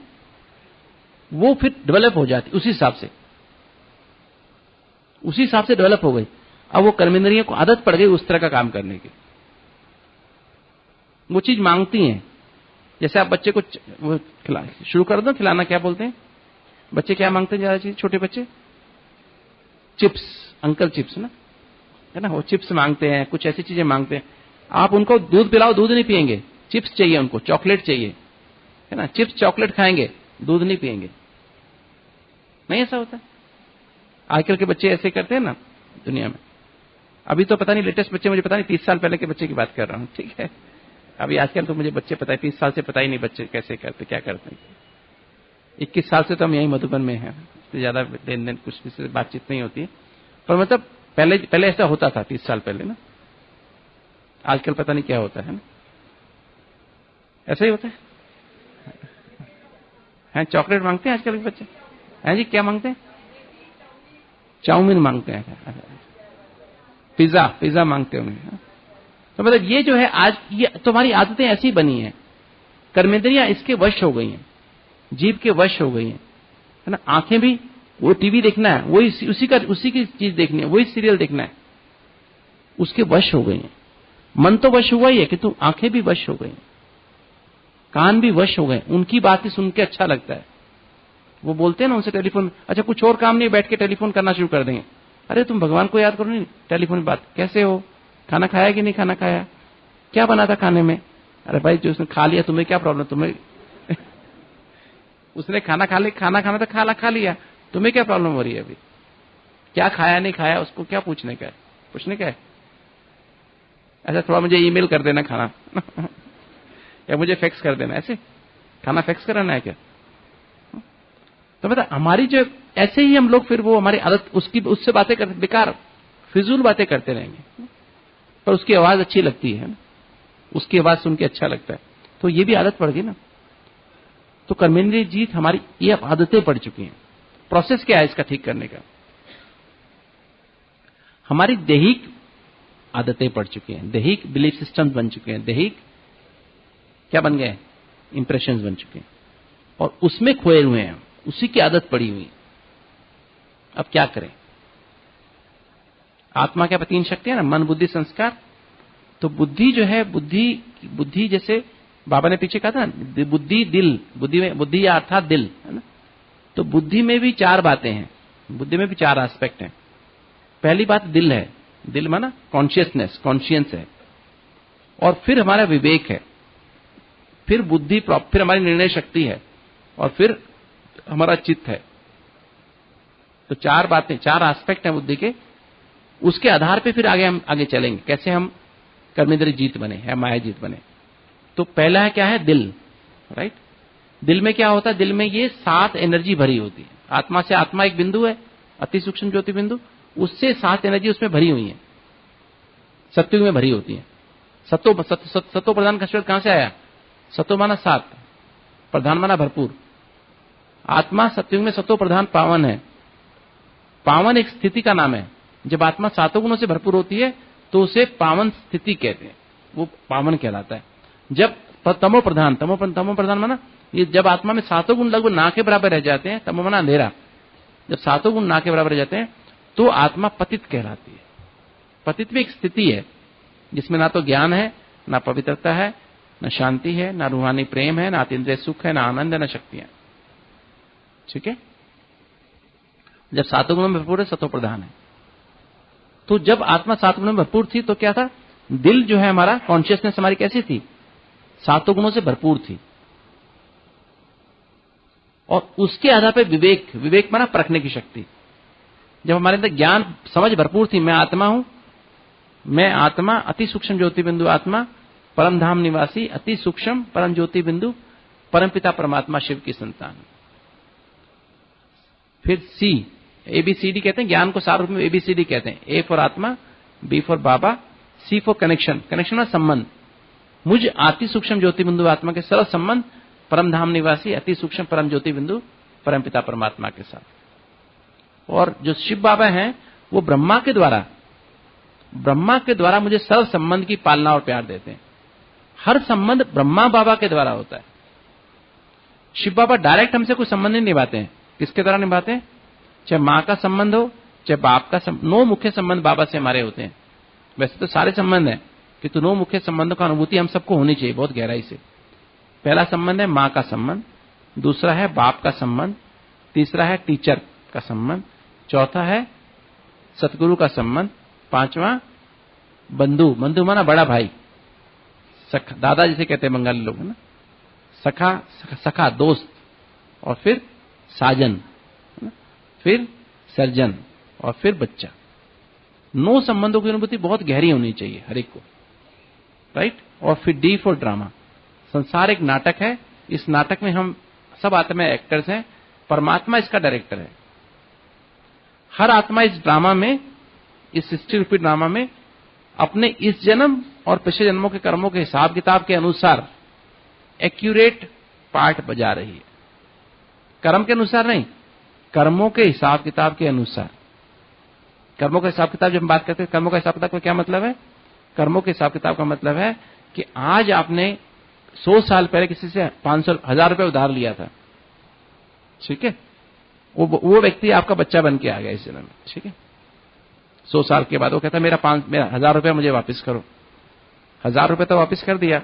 वो फिर डेवलप हो जाती उसी हिसाब से डेवलप हो गई। अब वो कर्मेंद्रियों को आदत पड़ गई उस तरह का काम करने की, वो चीज मांगती हैं। जैसे आप बच्चे को शुरू कर दो खिलाना, क्या बोलते हैं बच्चे, क्या मांगते हैं ज्यादा चीज, छोटे बच्चे? चिप्स, अंकल चिप्स ना, है ना, वो चिप्स मांगते हैं, कुछ ऐसी चीजें मांगते हैं। आप उनको दूध पिलाओ, दूध नहीं पिएंगे, चिप्स चाहिए उनको, चॉकलेट चाहिए, है ना, चिप्स चॉकलेट खाएंगे, दूध नहीं पिएंगे। नहीं ऐसा होता? आजकल के बच्चे ऐसे करते हैं ना दुनिया में। अभी तो पता नहीं लेटेस्ट बच्चे, मुझे पता नहीं 30 साल पहले के बच्चे की बात कर रहा हूं, ठीक है? अभी आजकल तो मुझे बच्चे पता है, 30 साल से पता ही नहीं बच्चे कैसे करते, क्या करते हैं। 21 साल से तो हम यही मधुबन में हैं, इससे ज्यादा लेन देन कुछ किसी से बातचीत नहीं होती है, पर मतलब पहले ऐसा होता था 30 साल पहले ना, आजकल पता नहीं क्या होता है ना, ऐसा ही होता है। चॉकलेट मांगते हैं आजकल के बच्चे, हैं जी? क्या मांगते हैं? चाउमीन मांगते हैं, पिज्जा मांगते होंगे। तो मतलब ये जो है आज, ये तुम्हारी आदतें ऐसी बनी हैं, कर्मेंद्रियां इसके वश हो गई हैं, जीभ के वश हो गई हैं, है ना। आंखें भी, वो टीवी देखना है, वही उसी की चीज देखनी है, वही सीरियल देखना है, उसके वश हो गई हैं। मन तो वश हुआ ही है, किंतु आंखें भी वश हो गई, कान भी वश हो गए, उनकी बात ही सुन के अच्छा लगता है। वो बोलते हैं ना उनसे टेलीफोन, अच्छा कुछ और काम नहीं, बैठ के टेलीफोन करना शुरू कर देंगे। अरे तुम भगवान को याद करो, नहीं टेलीफोन बात, कैसे हो, खाना खाया कि नहीं खाना खाया, क्या बना था खाने में? अरे भाई जो उसने खा लिया, तुम्हें क्या प्रॉब्लम, तुम्हें उसने खाना खाना था, खा लिया, तुम्हें क्या प्रॉब्लम हो रही है? अभी क्या खाया नहीं खाया, उसको क्या पूछने का है, पूछने का है? ऐसा थोड़ा मुझे ईमेल कर देना खाना या मुझे फैक्स कर देना, ऐसे खाना फैक्स कराना है क्या? तो मतलब हमारी जो ऐसे ही हम लोग फिर वो हमारी आदत, उससे बातें करते, बेकार फिजूल बातें करते रहेंगे, पर उसकी आवाज अच्छी लगती है। उसकी आवाज सुन के अच्छा लगता है, तो ये भी आदत पड़ गई ना। तो कर्मेंद्रिय जीत हमारी ये आदतें पड़ चुकी हैं। प्रोसेस क्या है इसका ठीक करने का? हमारी दैहिक आदतें पड़ चुकी हैं, दैहिक बिलीफ सिस्टम्स बन चुके हैं, दैहिक क्या बन गए? इंप्रेशंस बन चुके हैं, और उसमें खोए हुए हैं, उसी की आदत पड़ी हुई है। अब क्या करें? आत्मा क्या 3 शक्ति है ना, मन बुद्धि संस्कार। तो बुद्धि जो है, बुद्धि जैसे बाबा ने पीछे कहा था ना, बुद्धि दिल, बुद्धि या अर्थात दिल है ना। तो बुद्धि में भी 4 बातें हैं, बुद्धि में भी 4 एस्पेक्ट हैं। पहली बात दिल है, दिल माना कॉन्शियसनेस, कॉन्शियंस है, और फिर हमारा विवेक है, फिर बुद्धि, फिर हमारी निर्णय शक्ति है, और फिर हमारा चित्त है। तो 4 बातें, 4 एस्पेक्ट हैं बुद्धि के। उसके आधार पे फिर हम आगे चलेंगे, कैसे हम कर्मेंद्रिय जीत बने या माया जीत बने। तो पहला है क्या है? दिल, राइट। दिल में क्या होता है? दिल में ये 7 एनर्जी भरी होती है। आत्मा से, आत्मा एक बिंदु है, अति सूक्ष्म ज्योति बिंदु, उससे 7 एनर्जी उसमें भरी हुई है, सत्युग में भरी होती है। सत्तो प्रधान का शब्द कहां से आया? सत्तो माना 7, प्रधान माना भरपूर। आत्मा सत्युग में सत्तो प्रधान पावन है। पावन एक स्थिति का नाम है। जब आत्मा 7 गुणों से भरपूर होती है तो उसे पावन स्थिति कहते हैं, वो पावन कहलाता है। जब तमो प्रधान माना ये जब आत्मा में 7 गुण लगभग ना के बराबर रह जाते हैं, तमो माना अंधेरा, जब 7 गुण ना के बराबर रह जाते हैं तो आत्मा पतित कहलाती है। पतित भी एक स्थिति है जिसमें ना तो ज्ञान है, ना पवित्रता है, ना शांति है, ना रूहानी प्रेम है, ना अतीन्द्रिय सुख है, ना आनंद है, ना शक्तियां। ठीक है, जब 7 गुणों में भरपूर है, सतो प्रधान है। तो जब आत्मा 7 गुणों में भरपूर थी तो क्या था? दिल जो है हमारा, कॉन्शियसनेस हमारी कैसी थी? 7 गुणों से भरपूर थी। और उसके आधार पर विवेक, विवेक माना परखने की शक्ति। जब हमारे अंदर ज्ञान समझ भरपूर थी, मैं आत्मा हूं, मैं आत्मा, अति सूक्ष्म ज्योति बिंदु आत्मा, परम धाम निवासी, अति सूक्ष्म परम ज्योति बिंदु, परम पिता परमात्मा शिव की संतान। फिर सी, ABCD कहते हैं, ज्ञान को सार रूप में ABCD कहते हैं। A फॉर आत्मा, B for Baba, C for connection, connection में संबंध, मुझ अति सूक्ष्म ज्योति बिंदु आत्मा के सरल संबंध, परम धाम निवासी अति सूक्ष्म परम ज्योति बिंदु परम पिता परमात्मा के साथ। और जो शिव बाबा हैं वो ब्रह्मा के द्वारा मुझे सर्व संबंध की पालना और प्यार देते हैं। हर संबंध ब्रह्मा बाबा के द्वारा होता है। शिव बाबा डायरेक्ट हमसे कोई संबंध नहीं निभाते हैं। किसके द्वारा निभाते हैं? चाहे माँ का संबंध हो, चाहे बाप का 9 मुख्य संबंध बाबा से हमारे होते हैं। वैसे तो सारे संबंध हैं, किंतु 9 मुख्य संबंधों का अनुभूति हम सबको होनी चाहिए बहुत गहराई से। पहला संबंध है माँ का संबंध, दूसरा है बाप का संबंध, तीसरा है टीचर का संबंध, चौथा है सतगुरु का संबंध, 5वां बंधु, बंधु माना बड़ा भाई, सखा, दादा जिसे कहते हैं बंगाली लोग, है ना, सखा दोस्त, और फिर साजन, फिर सर्जन, और फिर बच्चा। 9 संबंधों की अनुभूति बहुत गहरी होनी चाहिए हर एक को, राइट। और फिर D फॉर ड्रामा। संसार एक नाटक है, इस नाटक में हम सब आत्मा एक्टर्स हैं, परमात्मा इसका डायरेक्टर है। हर आत्मा इस ड्रामा में, इस सृष्टि रूपी ड्रामा में अपने इस जन्म और पिछले जन्मों के कर्मों के हिसाब किताब के अनुसार एक्यूरेट पार्ट बजा रही है। कर्म के अनुसार नहीं, कर्मों के हिसाब किताब के अनुसार। कर्मों का हिसाब किताब जब हम बात करते हैं, कर्मों का हिसाब किताब का क्या मतलब है? कर्मों के हिसाब किताब का मतलब है कि आज आपने 100 साल पहले किसी से 500 1000 रुपए उधार लिया था, ठीक है, वो व्यक्ति आपका बच्चा बन के आ गया इस जन्म में, ठीक है। 100 साल के बाद वो कहता मेरा 1000 रुपया मुझे वापस करो। 1000 रुपए तो वापस कर दिया,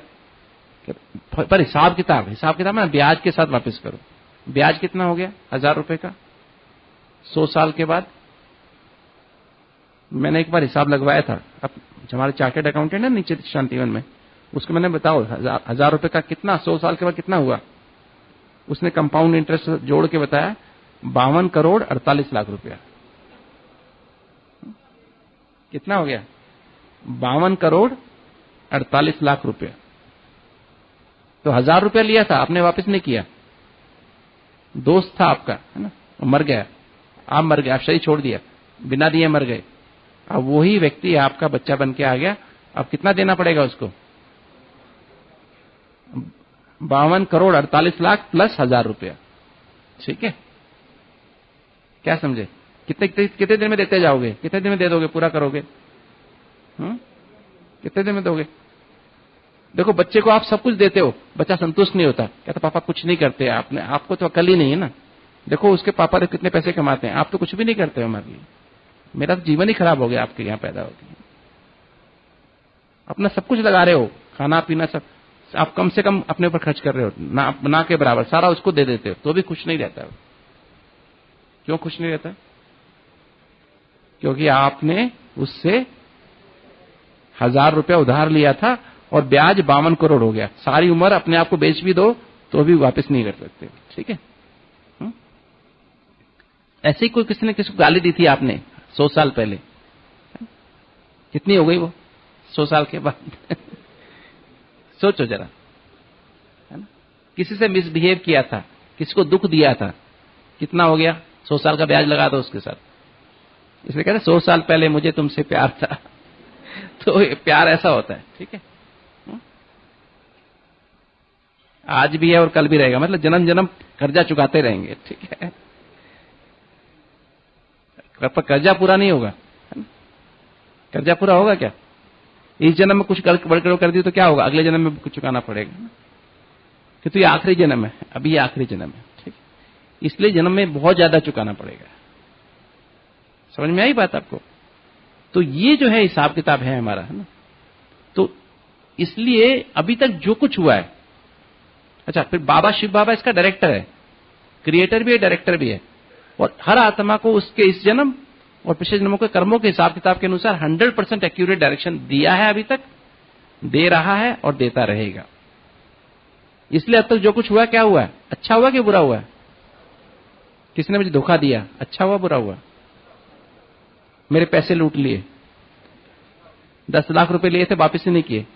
पर हिसाब किताब ना ब्याज के साथ वापस करो। ब्याज कितना हो गया 1000 रुपए का 100 साल के बाद? मैंने एक बार हिसाब लगवाया था, अब हमारे चार्टर्ड अकाउंटेंट है नीचे शांतिवन में, उसको मैंने बताओ 1000 रुपए का कितना 100 साल के बाद कितना हुआ? उसने कंपाउंड इंटरेस्ट जोड़ के बताया 52 करोड़ 48 लाख रुपया। कितना हो गया? 52 करोड़ 48 लाख रुपया। तो 1000 रुपया लिया था, आपने वापस नहीं किया। दोस्त था आपका, है ना, वो मर गया, आप मर गए, आप शरीर छोड़ दिया, बिना दिए मर गए। अब वही व्यक्ति आपका बच्चा बन के आ गया, अब कितना देना पड़ेगा उसको? 52 करोड़ 48 लाख प्लस 1000 रुपया। ठीक है, क्या समझे? कितने दिन में देते जाओगे? कितने दिन में दे दोगे, पूरा करोगे? कितने दिन में दोगे? देखो, बच्चे को आप सब कुछ देते हो, बच्चा संतुष्ट नहीं होता, कहता पापा कुछ नहीं करते आपने, आपको तो अकल ही नहीं है ना। देखो उसके पापा तो कितने पैसे कमाते हैं, आप तो कुछ भी नहीं करते हो हमारे लिए। मेरा तो जीवन ही खराब हो गया आपके यहाँ पैदा होके। अपना सब कुछ लगा रहे हो, खाना पीना सब, आप कम से कम अपने ऊपर खर्च कर रहे हो, ना के बराबर सारा उसको दे देते हो, तो भी खुश नहीं रहता। क्यों खुश नहीं रहता? क्योंकि आपने उससे 1000 रुपया उधार लिया था और ब्याज 52 करोड़ हो गया। सारी उम्र अपने आप को बेच भी दो तो भी वापस नहीं कर सकते। ठीक है, ऐसे ही कोई किसी ने किसी को गाली दी थी आपने 100 साल पहले, कितनी हो गई वो 100 साल के बाद? सोचो जरा, है ना? किसी से मिसबिहेव किया था, किसी को दुख दिया था, कितना हो गया? 100 साल का ब्याज लगा दो उसके साथ। इसलिए कहते 100 साल पहले मुझे तुमसे प्यार था। तो प्यार ऐसा होता है। ठीक है, आज भी है और कल भी रहेगा, मतलब जन्म जन्म कर्जा चुकाते रहेंगे। ठीक है, पर कर्जा पूरा नहीं होगा, है ना? कर्जा पूरा होगा क्या? इस जन्म में कुछ गड़बड़ कर दी तो क्या होगा? अगले जन्म में कुछ चुकाना पड़ेगा, क्योंकि ये आखिरी जन्म है, अभी ये आखिरी जन्म है। ठीक, इसलिए जन्म में बहुत ज्यादा चुकाना पड़ेगा। समझ में आई बात आपको? तो ये जो है हिसाब किताब है हमारा, है ना? तो इसलिए अभी तक जो कुछ हुआ है, अच्छा, फिर बाबा शिव बाबा इसका डायरेक्टर है, क्रिएटर भी है, डायरेक्टर भी है, और हर आत्मा को उसके इस जन्म और पिछले जन्मों के कर्मों के हिसाब किताब के अनुसार 100% एक्यूरेट डायरेक्शन दिया है, अभी तक दे रहा है और देता रहेगा। इसलिए अब तक जो कुछ हुआ, क्या हुआ है? अच्छा हुआ कि बुरा हुआ है? किसने मुझे धोखा दिया, अच्छा हुआ बुरा हुआ? मेरे पैसे लूट लिए, 10 लाख रुपए लिए थे, वापिस नहीं किए,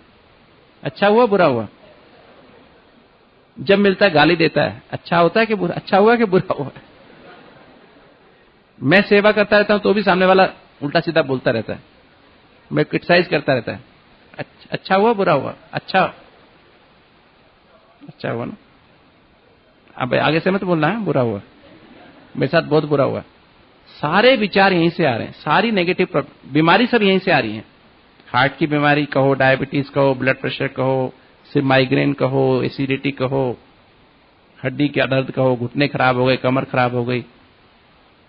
अच्छा हुआ बुरा हुआ? जब मिलता है गाली देता है, अच्छा होता है कि बुरा? अच्छा हुआ कि बुरा हुआ? मैं सेवा करता रहता हूं तो भी सामने वाला उल्टा सीधा बोलता रहता है, मैं क्रिटिसाइज करता रहता है, अच्छा हुआ बुरा हुआ? अच्छा हुआ ना। अब आगे से मत बोलना है बुरा हुआ, मेरे साथ बहुत बुरा हुआ। सारे विचार यहीं से आ रहे हैं, सारी नेगेटिव बीमारी सब यहीं से आ रही है। हार्ट की बीमारी कहो, डायबिटीज कहो, ब्लड प्रेशर कहो, सिर्फ माइग्रेन कहो, एसिडिटी कहो, हड्डी का दर्द कहो, घुटने खराब हो गए, कमर खराब हो गई,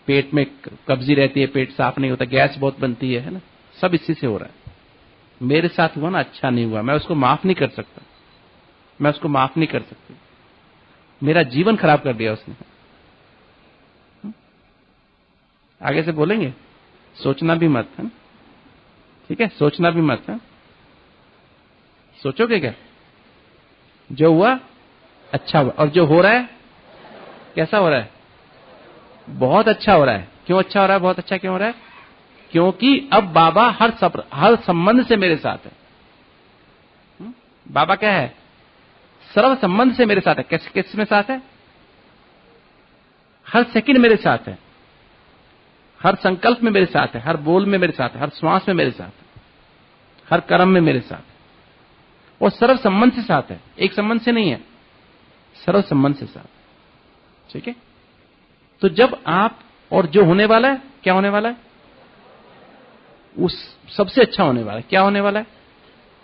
पेट में कब्जी रहती है, पेट साफ नहीं होता, गैस बहुत बनती है ना, सब इसी से हो रहा है। मेरे साथ हुआ ना, अच्छा नहीं हुआ, मैं उसको माफ नहीं कर सकता, मैं उसको माफ नहीं कर सकती, मेरा जीवन खराब कर दिया उसने। आगे से बोलेंगे, सोचना भी मत, है? ठीक है, सोचना भी मत है? सोचोगे क्या? जो हुआ अच्छा हुआ, और जो हो रहा है कैसा हो रहा है? बहुत अच्छा हो रहा है। क्यों अच्छा हो रहा है, बहुत अच्छा क्यों हो रहा है? क्योंकि अब बाबा हर संबंध से मेरे साथ है। बाबा क्या है? सर्व संबंध से मेरे साथ है। किस में साथ है? हर सेकंड मेरे साथ है, हर संकल्प में मेरे साथ है, हर बोल में मेरे साथ है, हर श्वास में मेरे साथ है, हर कर्म में मेरे साथ है, और सर्व संबंध से साथ है, एक संबंध से नहीं है, सर्व संबंध से साथ। ठीक है, तो जब आप, और जो होने वाला है, क्या होने वाला है? उस सबसे अच्छा होने वाला है। क्या होने वाला है?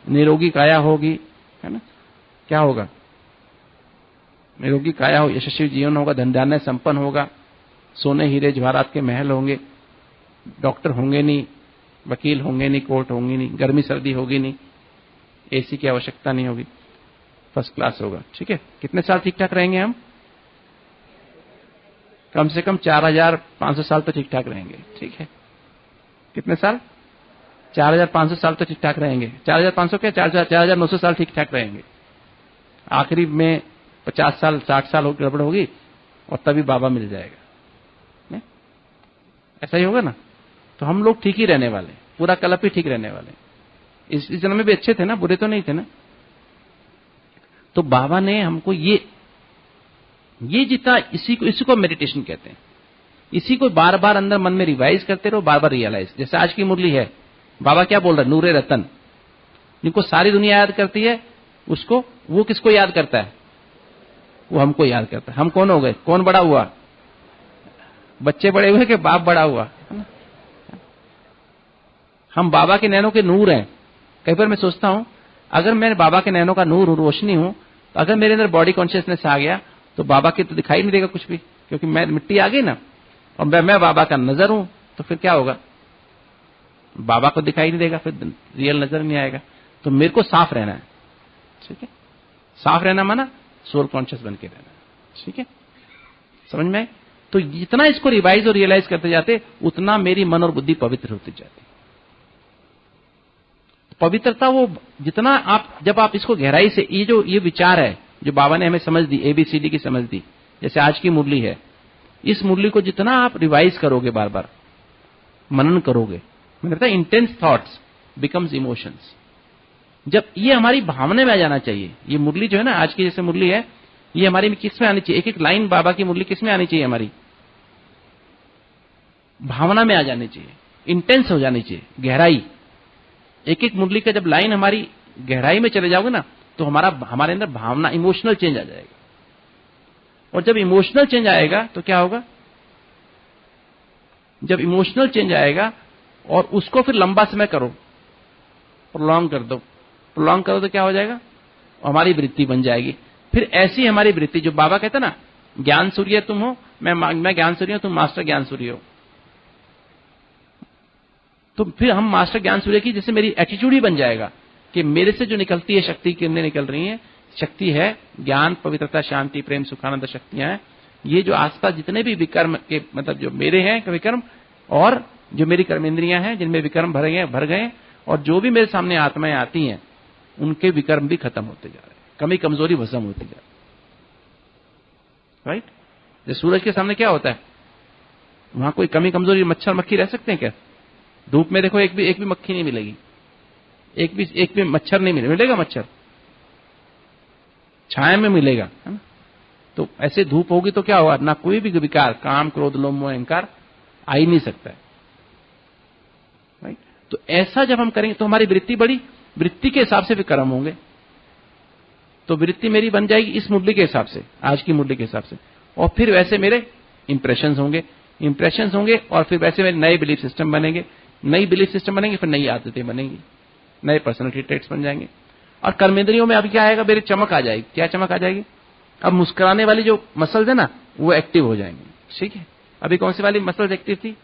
निरोगी काया होगी, है ना? क्या होगा? निरोगी काया हो, यशस्वी जीवन होगा, धन धान्य संपन्न होगा, सोने हीरे जवाहरात के महल होंगे, डॉक्टर होंगे नहीं, वकील होंगे नहीं, कोर्ट होंगे नहीं, गर्मी सर्दी होगी नहीं, एसी की आवश्यकता नहीं होगी, फर्स्ट क्लास होगा। ठीक है, कितने साल ठीक ठाक रहेंगे हम? कम से कम 4500 साल तो ठीक ठाक रहेंगे। ठीक है, कितने साल? 4500 साल तो ठीक ठाक रहेंगे। 4500 क्या, 4900 साल ठीक ठाक रहेंगे। आखिरी में 50 साल 60 साल गड़बड़ होगी और तभी बाबा मिल जाएगा। ऐसा ही होगा ना? तो हम लोग ठीक ही रहने वाले, पूरा कल्प ही ठीक रहने वाले। इस जन्म में भी अच्छे थे ना, बुरे तो नहीं थे ना। तो बाबा ने हमको ये जितना, इसी को मेडिटेशन कहते हैं। इसी को बार बार अंदर मन में रिवाइज करते रहो, बार बार रियलाइज। जैसे आज की मुरली है, बाबा क्या बोल रहे हैं? नूरे रतन, जिनको सारी दुनिया याद करती है, उसको, वो किसको याद करता है? वो हमको याद करता है। हम कौन हो गए? कौन बड़ा हुआ? बच्चे बड़े हुए कि बाप बड़ा हुआ? हम बाबा के नैनों के नूर हैं। कई बार मैं सोचता हूं, अगर मैं बाबा के नैनों का नूर हूं, रोशनी हूं, तो अगर मेरे अंदर बॉडी कॉन्शियसनेस आ गया तो बाबा की तो दिखाई नहीं देगा कुछ भी, क्योंकि मैं मिट्टी आ गई ना, और मैं बाबा का नजर हूं, तो फिर क्या होगा? बाबा को दिखाई नहीं देगा, फिर रियल नजर नहीं आएगा। तो मेरे को साफ रहना है, ठीक है? साफ रहना माना सोल कॉन्शियस बन के रहना, ठीक है? समझ में आए? तो जितना इसको रिवाइज और रियलाइज करते जाते, उतना मेरी मन और बुद्धि पवित्र होती जाती। पवित्रता वो जितना आप, जब आप इसको गहराई से, ये विचार है जो बाबा ने हमें समझ दी, ABCD की समझ दी, जैसे आज की मुरली है, इस मुरली को जितना आप रिवाइज करोगे, बार बार मनन करोगे, मैंने बताया इंटेंस थॉट्स बिकम्स इमोशंस। जब ये हमारी भावना में आ जाना चाहिए, ये मुरली जो है ना, आज की जैसे मुरली है, ये हमारी किस में आनी चाहिए? एक एक लाइन बाबा की मुरली किस में आनी चाहिए? हमारी भावना में आ जानी चाहिए, इंटेंस हो जानी चाहिए, गहराई। एक एक मुरली का जब लाइन हमारी गहराई में चले जाओगे ना, तो हमारे अंदर भावना, इमोशनल चेंज आ जाएगा। और जब इमोशनल चेंज आएगा तो क्या होगा? जब इमोशनल चेंज आएगा और उसको फिर लंबा समय करो, प्रोलॉन्ग कर दो, प्रोलॉन्ग करो तो क्या हो जाएगा? हमारी वृत्ति बन जाएगी। फिर ऐसी हमारी वृत्ति, जो बाबा कहते ना, ज्ञान सूर्य तुम हो, मैं ज्ञान सूर्य हूं, तुम मास्टर ज्ञान सूर्य हो। तो फिर हम मास्टर ज्ञान सूर्य की जैसे मेरी एटीट्यूड ही बन जाएगा कि मेरे से जो निकलती है शक्ति, किरणें निकल रही हैं, शक्ति है ज्ञान, पवित्रता, शांति, प्रेम, सुखानंद शक्तियां हैं। ये जो आसपास जितने भी विकर्म के, मतलब जो मेरे हैं विकर्म, और जो मेरी कर्मेंद्रियां हैं जिनमें विकर्म भर गए, और जो भी मेरे सामने आत्माएं आती हैं, उनके विकर्म भी खत्म होते जा रहे हैं, कमी कमजोरी भस्म होती जा रही है। राइट? जैसे सूरज के सामने क्या होता है? वहां कोई कमी कमजोरी, मच्छर मक्खी रह सकते हैं क्या? धूप में देखो, एक भी मक्खी नहीं मिलेगी, एक भी मच्छर नहीं मिलेगा। मच्छर छाया में मिलेगा, है ना? तो ऐसे धूप होगी तो क्या होगा? ना कोई भी विकार, काम, क्रोध, लोभ, मोह, अहंकार आ ही नहीं सकता है। राइट? तो ऐसा जब हम करेंगे तो हमारी वृत्ति बड़ी, वृत्ति के हिसाब से भी कर्म होंगे। तो वृत्ति मेरी बन जाएगी इस मुरली के हिसाब से, आज की मुरली के हिसाब से, और फिर वैसे मेरे इंप्रेशंस होंगे, और फिर वैसे मेरे नए बिलीफ सिस्टम बनेंगे, नई बिलीफ सिस्टम बनेंगे, फिर नई आदतें बनेंगी, नए पर्सनैलिटी ट्रेट्स बन जाएंगे। और कर्मेंद्रियों में अभी क्या आएगा? मेरे चमक आ जाएगी। क्या चमक आ जाएगी? अब मुस्कुराने वाली जो मसल्स है ना, वो एक्टिव हो जाएंगी। ठीक है? अभी कौन सी वाली मसल्स एक्टिव थी?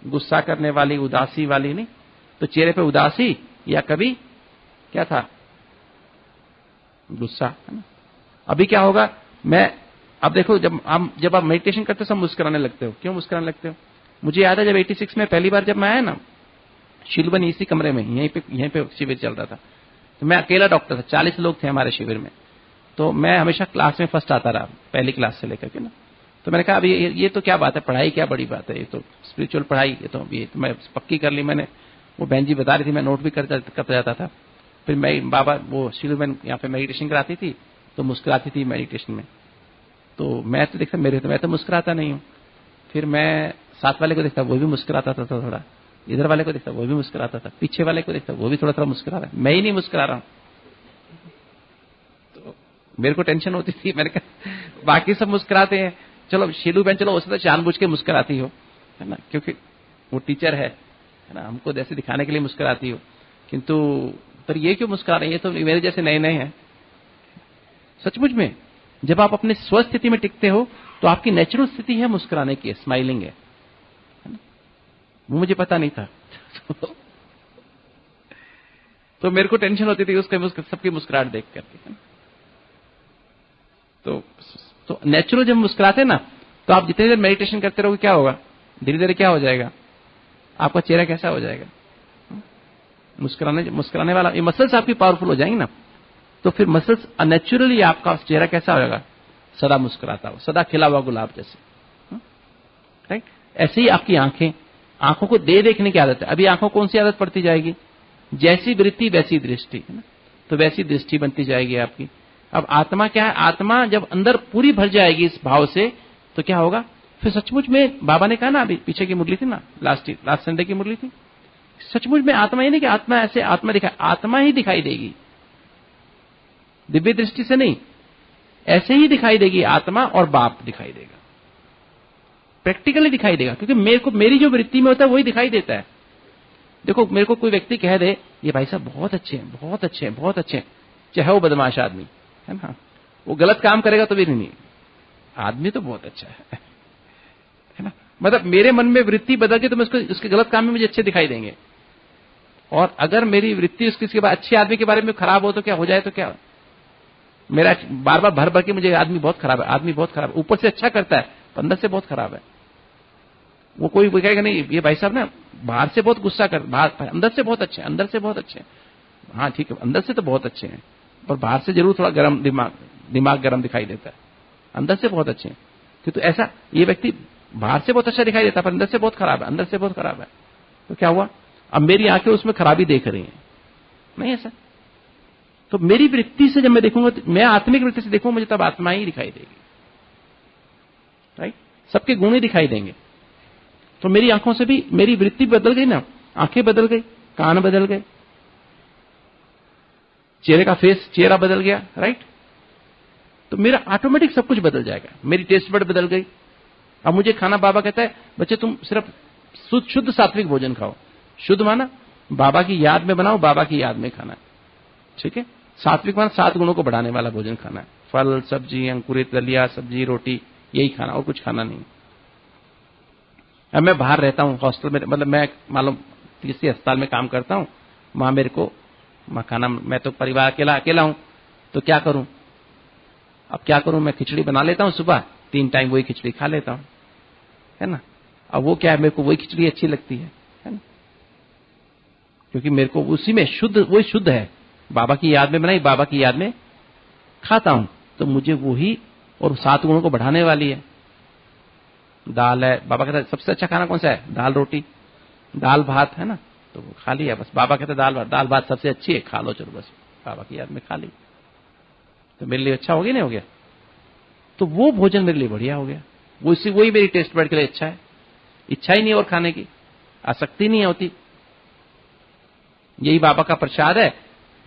गुस्सा करने वाली, उदासी वाली नहीं। तो चेहरे पे उदासी या कभी क्या था? गुस्सा, है ना? अभी क्या होगा? अब देखो, जब आप मेडिटेशन करते हो सब मुस्कुराने लगते हो। क्यों मुस्कुराने लगते हो? मुझे याद है जब 86 में पहली बार जब मैं आया ना, शिलवन इसी कमरे में, यहीं पे शिविर चल रहा था, तो मैं अकेला डॉक्टर था, 40 लोग थे हमारे शिविर में। तो मैं हमेशा क्लास में फर्स्ट आता रहा, पहली क्लास से लेकर के ना। तो मैंने कहा, अब ये तो क्या बात है, पढ़ाई क्या बड़ी बात है, ये तो स्पिरिचुअल पढ़ाई, ये तो मैं पक्की कर ली मैंने। वो बहन जी बता रही थी, मैं नोट भी करता जाता था। फिर मैं बाबा, वो शिलवन यहाँ पे मेडिटेशन कराती थी, तो मुस्कुराती थी मेडिटेशन में। तो मैं तो देखता, मैं तो मुस्कुराता नहीं हूँ। फिर मैं साथ वाले को देखता, वो भी मुस्कुराता था थोड़ा, इधर वाले को देखता, वो भी मुस्कुराता था, पीछे वाले को देखता, वो भी थोड़ा थोड़ा मुस्कुरा रहा है, मैं ही नहीं मुस्कुरा रहा हूं। तो मेरे को टेंशन होती थी। मैंने कहा बाकी सब मुस्कुराते हैं, चलो शीलू बहन, चलो उससे तो जानबूझ के मुस्कुराती हो, है ना, क्योंकि वो टीचर है ना, हमको जैसे दिखाने के लिए मुस्कुराती हो, किंतु पर ये क्यों मुस्कुरा रहे हैं? ये तो मेरे जैसे नए नए हैं। सचमुच में जब आप अपने स्वस्थिति में टिकते हो तो आपकी नेचुरल स्थिति है मुस्कुराने की, स्माइलिंग है ना? वो मुझे पता नहीं था। तो मेरे को टेंशन होती थी उसके सबकी मुस्कुराहट देख करके। तो नेचुरल जब मुस्कुराते ना, तो आप जितनी देर मेडिटेशन करते रहोगे क्या होगा? धीरे धीरे क्या हो जाएगा? आपका चेहरा कैसा हो जाएगा? मुस्कुराने वाला, ये मसल्स आपकी पावरफुल हो जाएंगी ना, तो फिर मसल्स नेचुरली आपका चेहरा कैसा होगा? सदा मुस्कुराता हो, सदा खिला हुआ गुलाब जैसे। राइट? ऐसे ही आपकी आंखों को देखने की आदत है। अभी आंखों कौन सी आदत पड़ती जाएगी? जैसी वृत्ति वैसी दृष्टि, है ना? तो वैसी दृष्टि बनती जाएगी आपकी। अब आत्मा क्या है? आत्मा जब अंदर पूरी भर जाएगी इस भाव से, तो क्या होगा? फिर सचमुच में बाबा ने कहा ना, अभी पीछे की मुरली थी ना, लास्ट संडे की मुरली थी, सचमुच में आत्मा ही नहीं कि आत्मा ऐसे आत्मा ही दिखाई देगी। दिव्य दृष्टि से नहीं, ऐसे ही दिखाई देगी आत्मा और बाप दिखाई देगा, प्रैक्टिकली दिखाई देगा, क्योंकि मेरे को मेरी जो वृत्ति में होता है वही दिखाई देता है। देखो, मेरे को कोई व्यक्ति कह दे ये भाई साहब बहुत अच्छे हैं, बहुत अच्छे हैं, बहुत अच्छे हैं, चाहे वो बदमाश आदमी है ना, वो गलत काम करेगा तो भी नहीं, आदमी तो बहुत अच्छा है ना, मतलब मेरे मन में वृत्ति बदल के तो मैं उसके गलत काम में मुझे अच्छे दिखाई देंगे। और अगर मेरी वृत्ति उसके बाद अच्छे आदमी के बारे में खराब हो तो क्या हो जाए, तो क्या मेरा बार बार भर भर के मुझे आदमी बहुत खराब है, आदमी बहुत खराब, ऊपर से अच्छा करता है अंदर से बहुत खराब है, वो कोई कहेगा नहीं ये भाई साहब ना बाहर से बहुत गुस्सा कर, बाहर अंदर से बहुत अच्छे, अंदर से बहुत अच्छे, हाँ ठीक है अंदर से तो बहुत अच्छे हैं, पर बाहर से जरूर थोड़ा गर्म दिमाग गर्म दिखाई देता है, अंदर से बहुत अच्छे हैं। तो ऐसा ये व्यक्ति बाहर से बहुत अच्छा दिखाई देता है पर अंदर से बहुत खराब है, अंदर से बहुत खराब है, तो क्या हुआ, अब मेरी आंखें उसमें खराबी देख रही हैं, नहीं ऐसा। तो मेरी वृत्ति से जब मैं देखूंगा, तो मैं आत्मिक वृत्ति से देखूंगा, मुझे तब आत्मा ही दिखाई देगी, राइट, सबके गुण ही दिखाई देंगे। तो मेरी आंखों से भी मेरी वृत्ति बदल गई ना, आंखें बदल गई, कान बदल गए, चेहरे का फेस, चेहरा बदल गया, राइट, तो मेरा ऑटोमेटिक सब कुछ बदल जाएगा, मेरी टेस्ट बड बदल गई। अब मुझे खाना, बाबा कहता है बच्चे तुम सिर्फ शुद्ध सात्विक भोजन खाओ, शुद्ध माना बाबा की याद में बनाओ, बाबा की याद में खाना है, ठीक है, सात्विक माना 7 गुणों को बढ़ाने वाला भोजन खाना है, फल सब्जी अंकुरित दलिया सब्जी रोटी यही खाना और कुछ खाना नहीं। अब मैं बाहर रहता हूँ हॉस्टल में, मतलब मैं मालूम किसी अस्पताल में काम करता हूँ, वहां मेरे को खाना, मैं तो परिवार अकेला हूँ, तो क्या करूं, अब क्या करूं, मैं खिचड़ी बना लेता हूं सुबह, 3 टाइम वही खिचड़ी खा लेता हूं, है ना। अब वो क्या है, मेरे को वही खिचड़ी अच्छी लगती है ना, क्योंकि मेरे को उसी में शुद्ध, वही शुद्ध है, बाबा की याद में बनाई, बाबा की याद में खाता हूं, तो मुझे वही, और 7 गुणों को बढ़ाने वाली है। दाल है, बाबा कहता है सबसे अच्छा खाना कौन सा है, दाल रोटी, दाल भात, है ना, तो वो खा लिया बस, बाबा कहते दाल भात सबसे अच्छी है, खा लो चलो बस, बाबा की याद में खा ली, तो मेरे लिए अच्छा हो गया नहीं हो गया, तो वो भोजन मेरे लिए बढ़िया हो गया, वही मेरी टेस्ट बड के लिए अच्छा है, इच्छा ही नहीं और खाने की, आसक्ति नहीं होती, यही बाबा का प्रसाद है,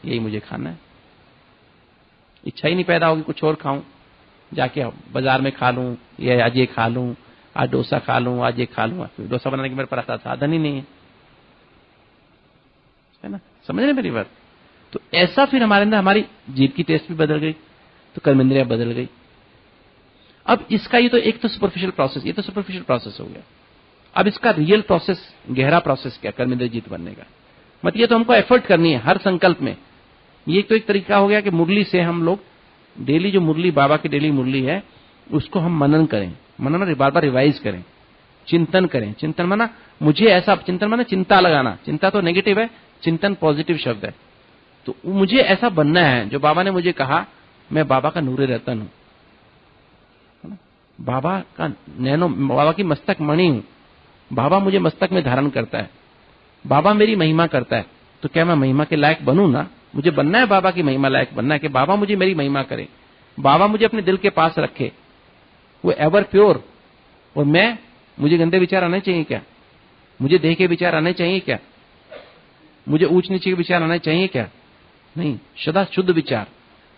यही मुझे खाना है, इच्छा ही नहीं पैदा होगी कुछ और खाऊं, जाके बाजार में खा लूं, या आज ये खा लूं, आज डोसा खा लूं, आज ये खा लूं, डोसा बनाने के मेरे पास साधन ही नहीं है ना, समझ रहे मेरी बात। तो ऐसा फिर हमारे अंदर हमारी जीभ की टेस्ट भी बदल गई, तो कर्मेंद्रियां बदल गई। अब इसका ये तो एक तो सुपरफिशियल प्रोसेस, ये तो सुपरफिशियल प्रोसेस हो गया। अब इसका रियल प्रोसेस, गहरा प्रोसेस क्या, कर्मेंद्रिय जीत बनने का, मतलब ये तो हमको एफर्ट करनी है हर संकल्प में। ये तो एक तरीका हो गया कि मुरली से हम लोग डेली, जो मुरली बाबा की डेली मुरली है, उसको हम मनन करें, मनन बार बार रिवाइज करें, चिंतन करें। चिंतन माना मुझे ऐसा, चिंतन माना चिंता लगाना, चिंता तो नेगेटिव है, चिंतन पॉजिटिव शब्द है। तो मुझे ऐसा बनना है जो बाबा ने मुझे कहा, मैं बाबा का नूरे रतन हूं, बाबा का नैनो, बाबा की मस्तक मणि हूं, बाबा मुझे मस्तक में धारण करता है, बाबा मेरी महिमा करता है, तो क्या मैं महिमा के लायक बनूं ना, मुझे बनना है बाबा की महिमा लायक बनना है, कि बाबा मुझे मेरी महिमा करे, बाबा मुझे अपने दिल के पास रखे, वो एवर प्योर, और मुझे गंदे विचार आने चाहिए क्या, मुझे देह के विचार आने चाहिए क्या, मुझे ऊंच नीचे के विचार आने चाहिए क्या, नहीं, सदा शुद्ध विचार,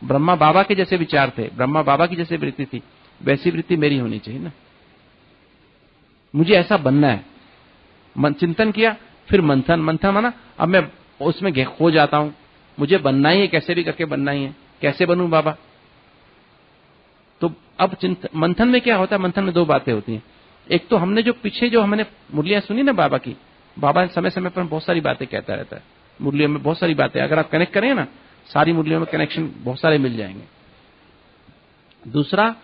ब्रह्मा बाबा के जैसे विचार थे, ब्रह्मा बाबा की जैसे वृत्ति थी, वैसी वृत्ति मेरी होनी चाहिए ना, मुझे ऐसा बनना है। चिंतन किया, फिर मंथन, मंथन माना अब मैं उसमें खो जाता हूं, मुझे बनना ही है, कैसे भी करके बनना ही है, कैसे बनूं बाबा। तो अब मंथन में क्या होता है, मंथन में 2 बातें होती हैं। एक तो हमने जो पीछे जो हमने मुरलियां सुनी ना बाबा की, बाबा समय समय पर बहुत सारी बातें कहता रहता है, मुरलियों में बहुत सारी बातें, अगर आप कनेक्ट करें ना, सारी मुरलियों में कनेक्शन बहुत सारे मिल जाएंगे। दूसरा,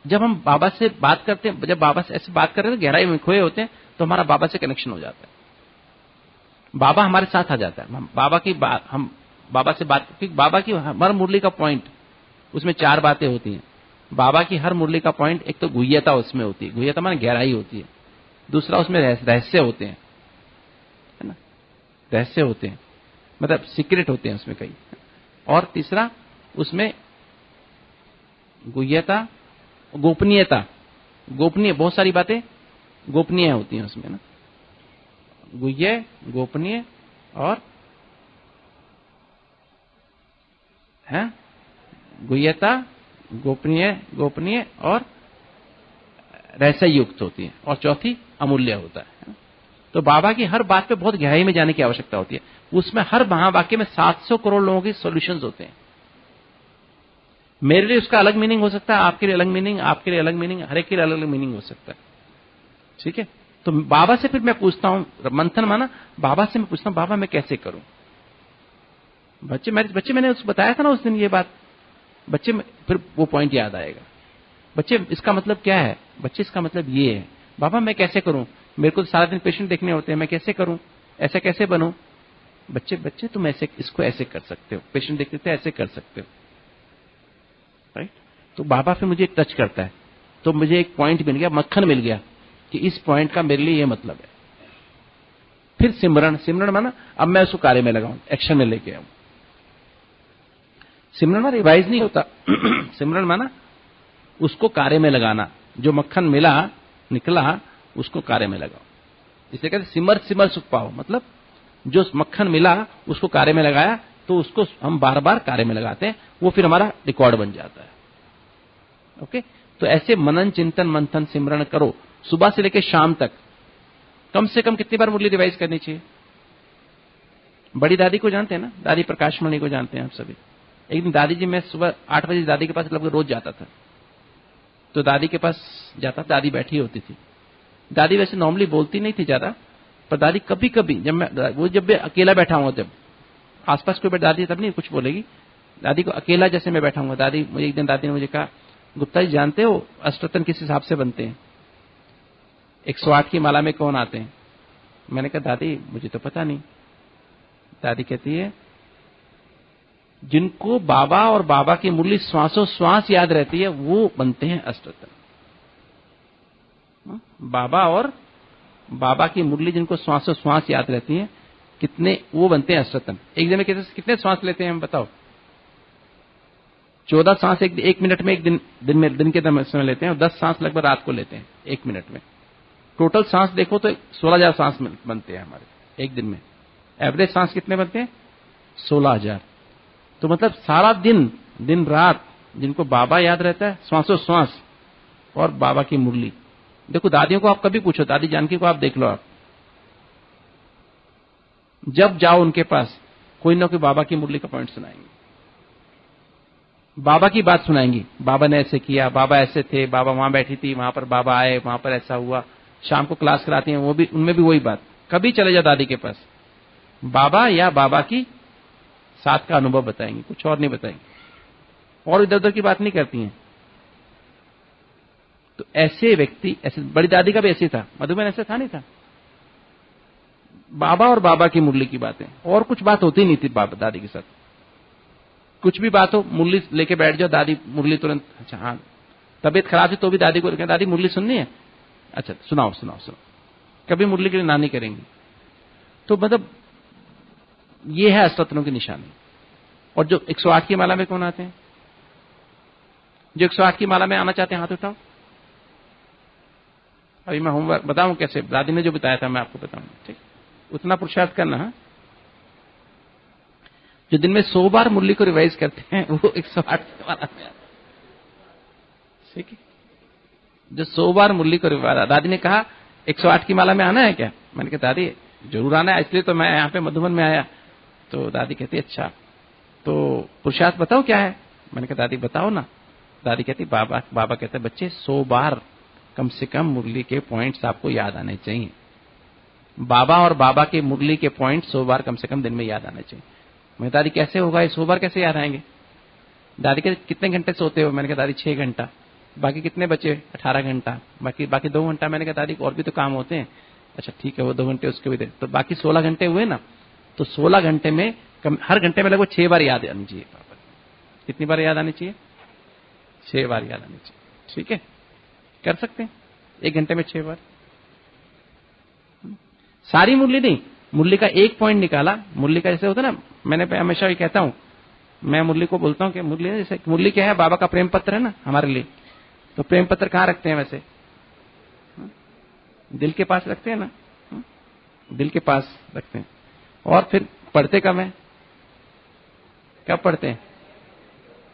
जब हम बाबा से बात करते हैं, जब बाबा से ऐसे बात कर रहे हैं, गहराई में खोए होते हैं, तो हमारा बाबा से कनेक्शन हो जाता है, बाबा हमारे साथ आ जाता है, हम बाबा से बात, क्योंकि बाबा की हर मुरली का पॉइंट, उसमें 4 बातें होती हैं। बाबा की हर मुरली का पॉइंट, एक तो गुह्यता उसमें होती है, गुह्यता माने गहराई होती है, दूसरा उसमें रहस्य होते हैं, है ना, रहस्य होते हैं, मतलब सीक्रेट होते हैं उसमें कई, और तीसरा उसमें गुह्यता, गोपनीयता, गोपनीय, बहुत सारी बातें गोपनीय होती हैं उसमें ना, गुह्य, गोपनीय और है गुह्यता, गोपनीय और रहस्य युक्त होती है, और चौथी अमूल्य होता है। तो बाबा की हर बात पे बहुत गहराई में जाने की आवश्यकता होती है। उसमें हर महावाक्य में 700 करोड़ लोगों के सॉल्यूशंस होते हैं। मेरे लिए उसका अलग मीनिंग हो सकता है, आपके लिए अलग मीनिंग, आपके लिए अलग मीनिंग, हर एक के लिए अलग अलग मीनिंग हो सकता है। ठीक है, तो बाबा से फिर मैं पूछता हूं, मंथन माना, बाबा से मैं पूछता हूं, बाबा मैं कैसे करूं? बच्चे मैंने उसको बताया था ना उस दिन ये बात, बच्चे फिर वो पॉइंट याद आएगा। बच्चे इसका मतलब क्या है? बच्चे इसका मतलब ये है, बाबा मैं कैसे करूं? मेरे को तो सारा दिन पेशेंट देखने होते हैं, मैं कैसे करूं? ऐसा कैसे बनूं? बच्चे तुम ऐसे इसको ऐसे कर सकते हो, पेशेंट देखते थे ऐसे कर सकते हो, राइट? तो बाबा फिर मुझे टच करता है, तो मुझे एक पॉइंट मिल गया, मक्खन मिल गया कि इस पॉइंट का मेरे लिए ये मतलब है। फिर सिमरन माना अब मैं उसको कार्य में लगाऊं, एक्शन में लेके आऊं। सिमरन माना रिवाइज नहीं होता सिमरन माना उसको कार्य में लगाना, जो मक्खन निकला उसको कार्य में लगाओ। इसे कहते सिमर सुख पाओ, मतलब जो मक्खन मिला उसको कार्य में लगाया, तो उसको हम बार बार कार्य में लगाते हैं, वो फिर हमारा रिकॉर्ड बन जाता है। ओके, तो ऐसे मनन चिंतन मंथन सिमरण करो सुबह से लेकर शाम तक। कम से कम कितनी बार मुरली रिवाइज करनी चाहिए? बड़ी दादी को जानते हैं ना, दादी प्रकाशमणि को जानते हैं आप सभी। एक दिन दादी जी, मैं सुबह 8 बजे दादी के पास लगभग रोज जाता था, तो दादी के पास जाता, दादी बैठी होती थी। दादी वैसे नॉर्मली बोलती नहीं थी ज्यादा, पर दादी कभी कभी जब मैं अकेला बैठा हूं, जब आसपास कोई दादी तब नहीं कुछ बोलेगी, दादी को अकेला जैसे मैं बैठा हूं, दादी मुझे एक दिन दादी ने मुझे कहा, गुप्ता जी जानते हो अष्टोत्तर किस हिसाब से बनते हैं? 108 की माला में कौन आते हैं? मैंने कहा दादी मुझे तो पता नहीं। दादी कहती है जिनको बाबा और बाबा की मुरली श्वासों श्वास याद रहती है वो बनते हैं अष्टोत्तर। बाबा और बाबा की मुरली जिनको श्वासों श्वास याद रहती है, कितने वो बनते हैं अष्टोत्तर। एक दिन में कितने श्वास लेते हैं हम बताओ? 14 सांस एक मिनट में, एक दिन के समय लेते हैं, और 10 सांस लगभग रात को लेते हैं 1 मिनट में। टोटल सांस देखो तो 16,000 सांस बनते हैं हमारे एक दिन में। एवरेज सांस कितने बनते हैं? 16,000। तो मतलब सारा दिन रात जिनको बाबा याद रहता है, श्वासों श्वास और बाबा की मुरली। देखो दादियों को आप कभी पूछो, दादी जानकी को आप देख लो, आप जब जाओ उनके पास कोई ना कोई बाबा की मुरली का पॉइंट सुनाएंगे, बाबा की बात सुनाएंगी। बाबा ने ऐसे किया, बाबा ऐसे थे, बाबा वहां बैठी थी, वहां पर बाबा आए, वहां पर ऐसा हुआ। शाम को क्लास कराती हैं, वो भी उनमें भी वही बात। कभी चले जाओ दादी के पास, बाबा या बाबा की साथ का अनुभव बताएंगे, कुछ और नहीं बताएंगे, और इधर उधर की बात नहीं करती हैं। तो ऐसे व्यक्ति, ऐसे बड़ी दादी का भी ऐसे था, मधुबन ऐसे था नहीं था, बाबा और बाबा की मुरली की बातें, और कुछ बात होती नहीं थी बाबा दादी के साथ। कुछ भी बात हो, मुरली लेके बैठ जाओ, दादी मुरली तुरंत, अच्छा हाँ तबीयत खराब थी तो भी दादी को लेकर, दादी मुरली सुननी है, अच्छा सुनाओ। कभी मुरली के लिए ना नहीं करेंगी। तो मतलब ये है अष्टोत्तरों की निशानी। और जो 108 की माला में कौन आते हैं? जो 108 की माला में आना चाहते हैं हाथ उठाओ। अभी मैं होमवर्क बताऊं कैसे, दादी ने जो बताया था मैं आपको बताऊंगा, ठीक? उतना पुरुषार्थ करना है। जो दिन में 100 बार मुरली को रिवाइज करते हैं वो 108 की माला में, ठीक है? जो 100 बार मुरली को रिवाइज, दादी ने कहा 108 की माला में आना है क्या? मैंने कहा दादी जरूर आना है, इसलिए तो मैं यहाँ पे मधुबन में आया। तो दादी कहती अच्छा तो पुरुषार्थ बताओ क्या है? मैंने कहा दादी बताओ ना। दादी कहती बाबा कहते बच्चे 100 बार कम से कम मुरली के पॉइंट्स आपको याद आने चाहिए। बाबा और बाबा के मुरली के पॉइंट 100 बार कम से कम दिन में याद आने चाहिए। मैं दादी कैसे होगा, 100 बार कैसे याद आएंगे? दादी कहते कितने घंटे सोते हो? मैंने कहा दादी 6 घंटा। बाकी कितने बचे? 18 घंटा। बाकी 2 घंटा। मैंने कहा दादी और भी तो काम होते हैं। अच्छा ठीक है, वो 2 घंटे उसके भी दे, तो बाकी 16 घंटे हुए ना। तो 16 घंटे में हर घंटे में लगभग 6 बार याद आनी चाहिए। कितनी बार याद आनी चाहिए? 6 बार याद आनी चाहिए। ठीक है, कर सकते हैं 1 घंटे में 6 बार। सारी मुरली नहीं, मुरली का एक पॉइंट निकाला। मुरली का जैसे होता है ना, मैंने हमेशा ये कहता हूं, मैं मुरली को बोलता हूं कि मुरली जैसे मुरली क्या है, बाबा का प्रेम पत्र है ना हमारे लिए। तो प्रेम पत्र कहां रखते हैं वैसे? दिल के पास रखते हैं ना, दिल के पास रखते हैं। और फिर पढ़ते कब है? कब पढ़ते हैं?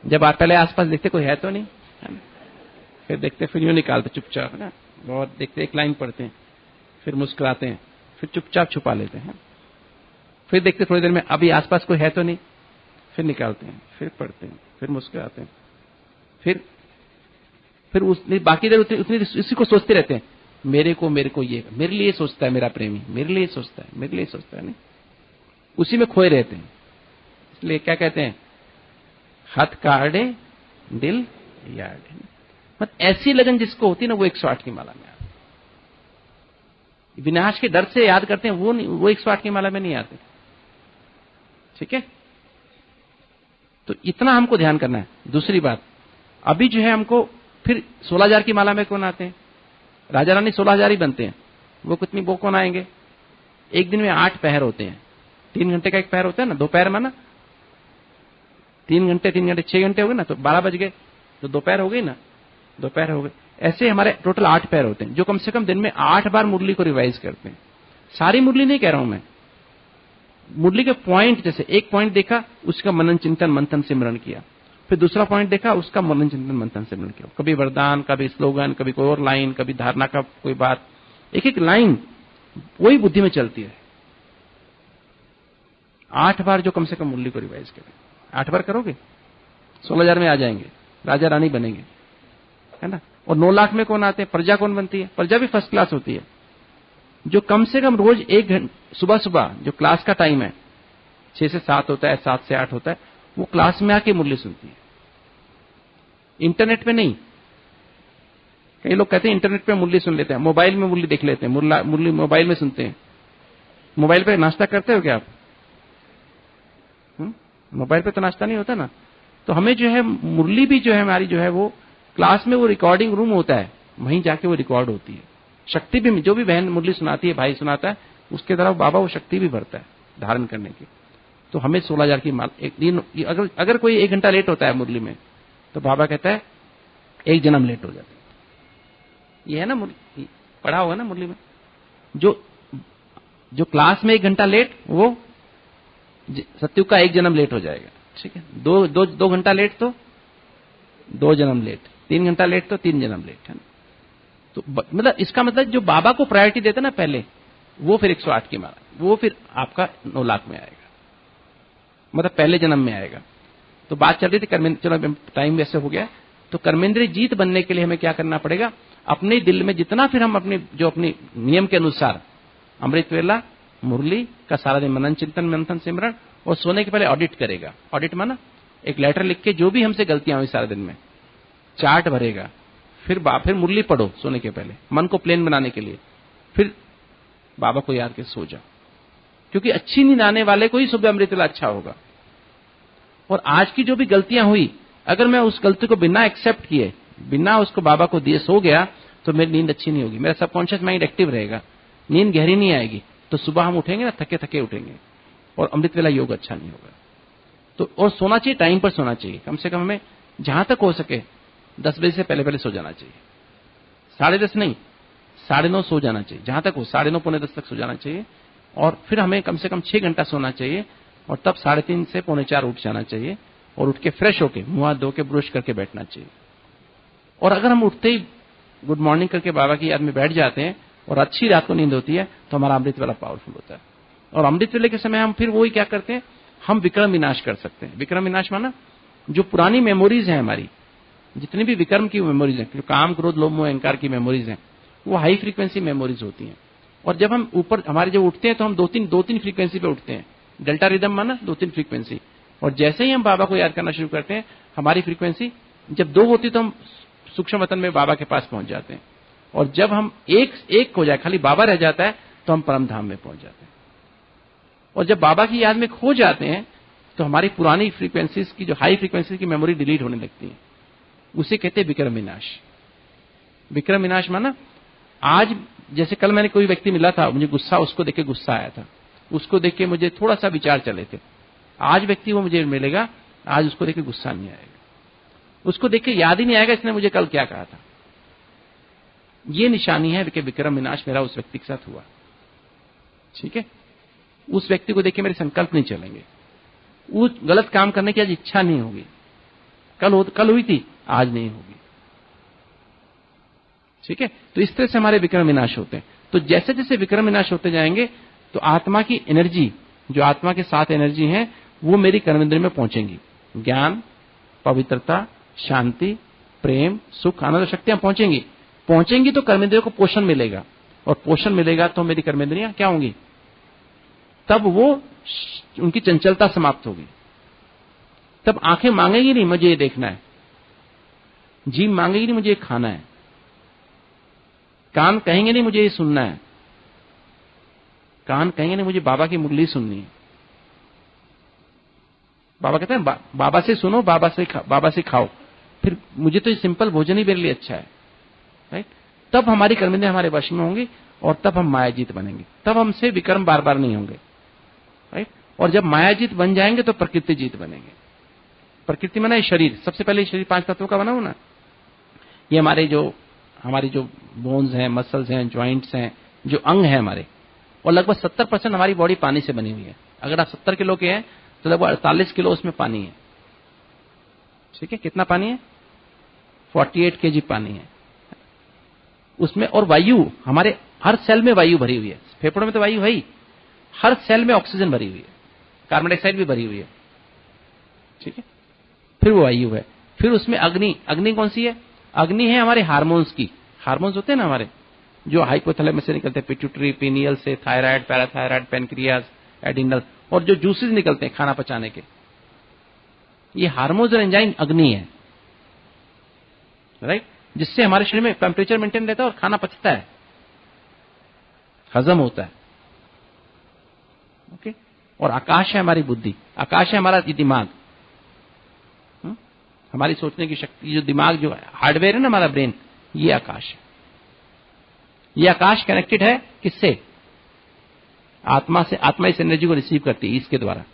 जब आप पहले आसपास देखते कोई है तो नहीं, है ना? फिर देखते, फिर यूं निकालते चुपचाप, है ना, बहुत देखते, एक लाइन पढ़ते हैं, फिर मुस्कुराते हैं, फिर चुपचाप छुपा लेते हैं, फिर देखते थोड़ी देर में अभी आसपास कोई है तो नहीं, फिर निकालते हैं, फिर पढ़ते हैं, फिर मुस्कुराते हैं, फिर बाकी देर उतनी इसी को सोचते रहते हैं, मेरे को ये मेरे लिए सोचता है, मेरा प्रेमी मेरे लिए सोचता है, मेरे लिए सोचता है, नहीं, उसी में खोए रहते हैं। इसलिए क्या कहते हैं, हाथ काढ़े दिल याद। मत ऐसी लगन जिसको होती है ना, वो 108 की माला में आती। विनाश के डर से याद करते हैं, वो 108 की माला में नहीं आते। ठीक है, तो इतना हमको ध्यान करना है। दूसरी बात, अभी जो है हमको फिर 16,000 की माला में कौन आते हैं? राजा रानी 16,000 ही बनते हैं। वो कौन आएंगे? एक दिन में 8 पहर होते हैं। 3 घंटे का एक पहर होता है ना, 2 पहर माना, 3 घंटे 6 घंटे हो गए ना, तो 12 बज गए, तो दोपहर हो गई ना, दोपहर हो गए। ऐसे हमारे टोटल 8 पैर होते हैं, जो कम से कम दिन में 8 बार मुरली को रिवाइज करते हैं। सारी मुरली नहीं कह रहा हूं मैं, मुरली के पॉइंट, जैसे एक पॉइंट देखा, उसका मनन चिंतन मंथन सिमरण किया, फिर दूसरा पॉइंट देखा, उसका मनन चिंतन मंथन सिमरण किया। कभी वरदान, कभी स्लोगन, कभी कोई और लाइन, कभी धारणा का कोई बात, एक एक लाइन वही बुद्धि में चलती है। 8 बार जो कम से कम मुरली को रिवाइज करें। 8 बार करोगे 16,000 में आ जाएंगे, राजा रानी बनेंगे, है ना। और 9 लाख में कौन आते हैं? प्रजा कौन बनती है? प्रजा भी फर्स्ट क्लास होती है, जो कम से कम रोज 1 घंटे सुबह सुबह जो क्लास का टाइम है, 6 से 7 होता है, 7 से 8 होता है, वो क्लास में आके मुरली सुनती है, इंटरनेट पे नहीं। कई लोग कहते हैं इंटरनेट पे मुरली सुन लेते हैं, मोबाइल में मुरली देख लेते हैं, मुरली मोबाइल में सुनते हैं। मोबाइल पे नाश्ता करते हो क्या आप? मोबाइल पे तो नाश्ता नहीं होता ना। तो हमें जो है मुरली भी जो है हमारी जो है वो क्लास में, वो रिकॉर्डिंग रूम होता है, वहीं जाके वो रिकॉर्ड होती है। शक्ति भी, जो भी बहन मुरली सुनाती है, भाई सुनाता है, उसके तरफ बाबा वो शक्ति भी भरता है धारण करने की। तो हमें 16,000 की माल एक दिन, अगर कोई 1 घंटा लेट होता है मुरली में, तो बाबा कहता है 1 जन्म लेट हो जाता है। ये है ना, मुरली पढ़ा होगा ना मुरली में, जो क्लास में 1 घंटा लेट, वो सत्युग का 1 जन्म लेट हो जाएगा। ठीक है, 2 घंटा लेट तो 2 जन्म लेट, 3 घंटा लेट तो 3 जन्म लेट, है ना। तो मतलब इसका मतलब जो बाबा को प्रायोरिटी देते ना पहले, वो फिर 108 की माला, वो फिर आपका 9 लाख में आएगा, मतलब पहले जन्म में आएगा। तो बात चल रही थी चलो टाइम वैसे हो गया, तो कर्मेंद्रिय जीत बनने के लिए हमें क्या करना पड़ेगा? अपने दिल में जितना फिर हम अपने नियम के अनुसार अमृत वेला मुरली का सारा दिन मनन चिंतन मंथन सिमरण, और सोने के पहले ऑडिट करेगा। ऑडिट माना एक लेटर लिख के जो भी हमसे गलतियां हुई सारे दिन में, चार्ट भरेगा, फिर मुरली पढ़ो सोने के पहले, मन को प्लेन बनाने के लिए। फिर बाबा को याद के सो जाओ, क्योंकि अच्छी नींद आने वाले को ही सुबह अमृत वेला अच्छा होगा। और आज की जो भी गलतियां हुई, अगर मैं उस गलती को बिना एक्सेप्ट किए, बिना उसको बाबा को दिए सो गया, तो मेरी नींद अच्छी नहीं होगी, मेरा सबकॉन्शियस माइंड एक्टिव रहेगा, नींद गहरी नहीं आएगी, तो सुबह हम उठेंगे ना थके थके उठेंगे, और अमृत वेला योग अच्छा नहीं होगा। तो और सोना चाहिए, टाइम पर सोना चाहिए। कम से कम हमें जहां तक हो सके 10 बजे से पहले सो जाना चाहिए। 10:30 नहीं, 9:30 सो जाना चाहिए, जहां तक हो 9:30 पौने 10 तक सो जाना चाहिए। और फिर हमें कम से कम 6 घंटा सोना चाहिए, और तब 3:30 से पौने 4 उठ जाना चाहिए, और उठ के फ्रेश होके मुंह हाथ धो के ब्रश करके बैठना चाहिए। और अगर हम उठते ही गुड मॉर्निंग करके बाबा की याद में बैठ जाते हैं और अच्छी रात को नींद होती है, तो हमारा अमृत वेला पावरफुल होता है। और अमृत वेले के समय हम फिर वही क्या करते हैं, हम विक्रम विनाश कर सकते हैं। विक्रम विनाश माना जो पुरानी मेमोरीज हैं हमारी, जितनी भी विक्रम की मेमोरीज हैं, जो काम क्रोध लोभ मोह अहंकार की मेमोरीज हैं, वो हाई फ्रीक्वेंसी मेमोरीज होती हैं। और जब हम ऊपर हमारे जब उठते हैं, तो हम दो तीन फ्रीक्वेंसी पे उठते हैं। डेल्टा रिदम माना 2-3 फ्रीक्वेंसी। और जैसे ही हम बाबा को याद करना शुरू करते हैं, हमारी फ्रीक्वेंसी जब 2 होती, तो हम सूक्ष्म वतन में बाबा के पास पहुंच जाते हैं। और जब हम एक हो जाए, खाली बाबा रह जाता है, तो हम परम धाम में पहुंच जाते हैं। और जब बाबा की याद में खो जाते हैं, तो हमारी पुरानी फ्रीक्वेंसीज की, जो हाई फ्रीक्वेंसीज की मेमोरी डिलीट होने लगती है। उसे कहते हैं विक्रम विनाश। विक्रम विनाश माना आज, जैसे कल मैंने कोई व्यक्ति मिला था, मुझे गुस्सा, उसको देख के गुस्सा आया था, उसको देख के मुझे थोड़ा सा विचार चले थे। आज व्यक्ति वो मुझे मिलेगा, आज उसको देख के गुस्सा नहीं आएगा, उसको देख के याद ही नहीं आएगा इसने मुझे कल क्या कहा था। ये निशानी है कि विक्रम विनाश मेरा उस व्यक्ति के साथ हुआ। ठीक है, उस व्यक्ति को देख के मेरे संकल्प नहीं चलेंगे, उस गलत काम करने की आज इच्छा नहीं होगी। कल हुई थी, आज नहीं होगी। ठीक है, तो इस तरह से हमारे विक्रम विनाश होते हैं। तो जैसे जैसे विक्रम विनाश होते जाएंगे तो आत्मा की एनर्जी, जो आत्मा के साथ एनर्जी है, वो मेरी कर्मेंद्रिय में पहुंचेंगी। ज्ञान, पवित्रता, शांति, प्रेम, सुख, आनंद, शक्तियां पहुंचेंगी तो कर्मेंद्रियों को पोषण मिलेगा, और पोषण मिलेगा तो मेरी कर्मेंद्रियां क्या होंगी, तब वो उनकी चंचलता समाप्त होगी। तब आंखें मांगेगी नहीं मुझे ये देखना है, जीभ मांगेगी नहीं मुझे ये खाना है, कान कहेंगे नहीं मुझे ये सुनना है, कान कहेंगे नहीं मुझे बाबा की मुरली सुननी है। बाबा कहते हैं बाबा से सुनो, बाबा से खाओ, फिर मुझे तो ये सिंपल भोजन ही मेरे लिए अच्छा है, राइट। तब हमारी कर्मेंद्रियां हमारे वश में होंगी और तब हम मायाजीत बनेंगे, तब हमसे विक्रम बार बार नहीं होंगे, राइट। और जब मायाजीत बन जाएंगे तो प्रकृति जीत बनेंगे। प्रकृति माना शरीर, सबसे पहले शरीर 5 तत्वों का बना हो ना। ये हमारी जो बोन्स हैं, मसल्स हैं, ज्वाइंट्स हैं, जो अंग हैं हमारे, और लगभग 70% हमारी बॉडी पानी से बनी हुई है। अगर आप 70 किलो के हैं तो लगभग 48 किलो उसमें पानी है। ठीक है, कितना पानी है? 48 kg पानी है उसमें। और वायु, हमारे हर सेल में वायु भरी हुई है। फेफड़ों में तो वायु है ही, हर सेल में ऑक्सीजन भरी हुई है, कार्बन डाइऑक्साइड भी भरी हुई है। ठीक है, फिर वो वायु है। फिर उसमें अग्नि कौन सी है? अग्नि है हमारे हार्मोन्स की। हार्मोन्स होते हैं ना हमारे, जो हाइपोथैलेमस से निकलते हैं, पिट्यूटरी, पीनियल से, थायराइड, पैराथायराइड, पेनक्रियाज, एडिनल, और जो जूसेस निकलते हैं खाना पचाने के, ये हार्मोन्स और एंजाइम अग्नि है, राइट। जिससे हमारे शरीर में टेम्परेचर मेंटेन रहता है और खाना पचता है, हजम होता है। ओके। और आकाश है हमारी बुद्धि, आकाश है हमारा दिमाग, हमारी सोचने की शक्ति, जो दिमाग, जो हार्डवेयर है ना हमारा ब्रेन, ये आकाश है। ये आकाश कनेक्टेड है किससे? आत्मा से। आत्मा इस एनर्जी को रिसीव करती है इसके द्वारा,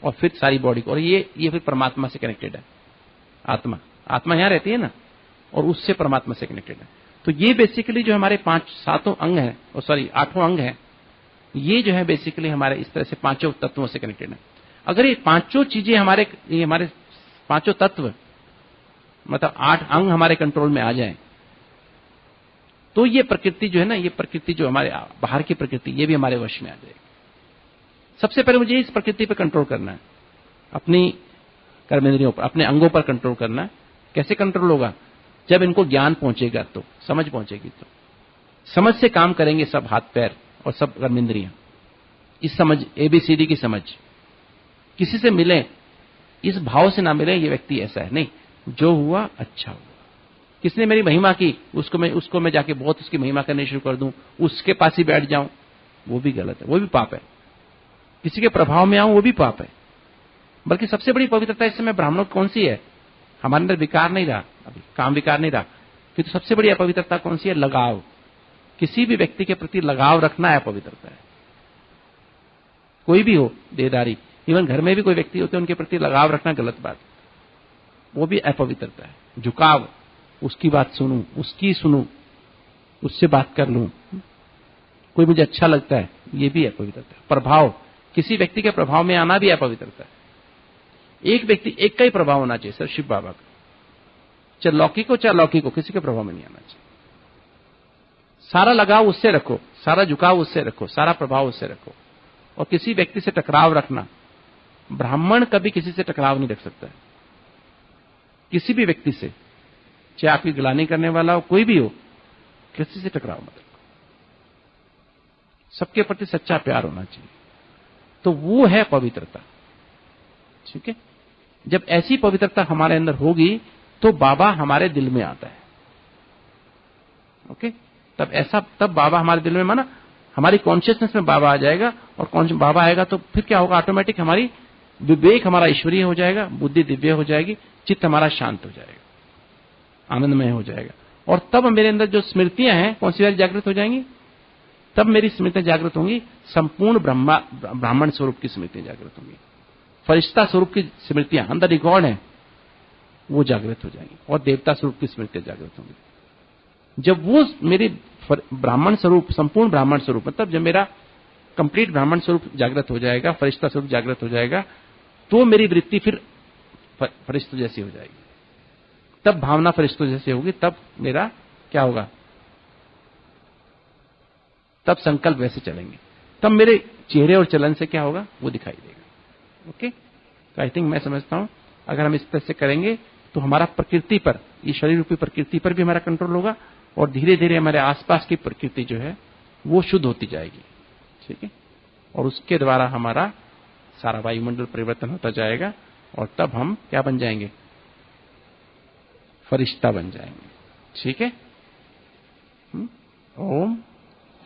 और फिर सारी बॉडी को, और ये फिर परमात्मा से कनेक्टेड है। आत्मा यहां रहती है ना, और उससे परमात्मा से कनेक्टेड है। तो ये बेसिकली जो हमारे 5-7 अंग हैं, और सॉरी 8 अंग हैं, ये जो है बेसिकली हमारे इस तरह से 5 तत्वों से कनेक्टेड है। अगर ये 5 चीजें हमारे 5 तत्व, मतलब 8 अंग हमारे कंट्रोल में आ जाएं, तो ये प्रकृति जो है ना, ये प्रकृति जो हमारे बाहर की प्रकृति, ये भी हमारे वश में आ जाएगी। सबसे पहले मुझे इस प्रकृति पर कंट्रोल करना है, अपनी कर्मेंद्रियों पर, अपने अंगों पर कंट्रोल करना है। कैसे कंट्रोल होगा? जब इनको ज्ञान पहुंचेगा, तो समझ पहुंचेगी, तो समझ से काम करेंगे सब हाथ पैर और सब कर्मेंद्रियां। इस समझ, ABCD की समझ, किसी से मिले इस भाव से ना मिले ये व्यक्ति ऐसा है, नहीं, जो हुआ अच्छा हुआ। किसने मेरी महिमा की, उसको मैं जाके बहुत उसकी महिमा करनी शुरू कर दूं, उसके पास ही बैठ जाऊं, वो भी गलत है, वो भी पाप है। किसी के प्रभाव में आऊं, वो भी पाप है। बल्कि सबसे बड़ी पवित्रता इस समय ब्राह्मणों की कौन सी है? हमारे अंदर विकार नहीं रहा, अभी काम विकार नहीं रहा, क्योंकि सबसे बड़ी अपवित्रता कौन सी है? लगाव। किसी भी व्यक्ति के प्रति लगाव रखना है अपवित्रता है। कोई भी हो, देदारी, इवन घर में भी कोई व्यक्ति होते हैं, उनके प्रति लगाव रखना गलत बात, वो भी अपवित्रता है। झुकाव, उसकी बात सुनूं, उसकी सुनूं, उससे बात कर लूं, कोई मुझे अच्छा लगता है, ये भी अपवित्रता है। प्रभाव, किसी व्यक्ति के प्रभाव में आना भी अपवित्रता है। एक व्यक्ति, एक का ही प्रभाव होना चाहिए, सर शिव बाबा का, चाहे लौकिक हो चाहे अलौकिक हो, किसी के प्रभाव में नहीं आना चाहिए। सारा लगाव उससे रखो, सारा झुकाव उससे रखो, सारा प्रभाव उससे रखो, और किसी व्यक्ति से टकराव रखना। ब्राह्मण कभी किसी से टकराव नहीं रख सकता है, किसी भी व्यक्ति से, चाहे आपकी गिलानी करने वाला हो, कोई भी हो, किसी से टकराव मत रखो। सबके प्रति सच्चा प्यार होना चाहिए, तो वो है पवित्रता। ठीक है, जब ऐसी पवित्रता हमारे अंदर होगी तो बाबा हमारे दिल में आता है। ओके, तब बाबा हमारे दिल में, माना हमारी कॉन्शियसनेस में बाबा आ जाएगा, और बाबा आएगा तो फिर क्या होगा? ऑटोमेटिक हमारी विवेक हमारा ईश्वरीय हो जाएगा, बुद्धि दिव्य हो जाएगी, चित्त हमारा शांत हो जाएगा, आनंदमय हो जाएगा। और तब मेरे अंदर जो स्मृतियां हैं, कौन सी वाली जागृत हो जाएंगी? तब मेरी स्मृतियां जागृत होंगी, संपूर्ण ब्राह्मण स्वरूप की स्मृतियां जागृत होंगी, फरिश्ता स्वरूप की स्मृतियां अंदर रिकॉर्ड है, वो जागृत हो जाएंगी, और देवता स्वरूप की स्मृतियां जागृत होंगी। जब वो मेरी ब्राह्मण स्वरूप, संपूर्ण ब्राह्मण स्वरूप, मतलब जब मेरा कंप्लीट ब्राह्मण स्वरूप जागृत हो जाएगा, फरिश्ता स्वरूप जागृत हो जाएगा, तो मेरी वृत्ति फिर फरिश्ता जैसी हो जाएगी। तब भावना फरिश्तों जैसे होगी, तब मेरा क्या होगा, तब संकल्प वैसे चलेंगे, तब मेरे चेहरे और चलन से क्या होगा वो दिखाई देगा। ओके, तो आई थिंक मैं समझता हूं अगर हम इस तरह से करेंगे तो हमारा प्रकृति पर, ये शरीर रूपी प्रकृति पर भी हमारा कंट्रोल होगा और धीरे धीरे हमारे आसपास की प्रकृति जो है वो शुद्ध होती जाएगी। ठीक है, और उसके द्वारा हमारा सारा वायुमंडल परिवर्तन होता जाएगा और तब हम क्या बन जाएंगे, फरिश्ता बन जाएंगे। ठीक है, ओम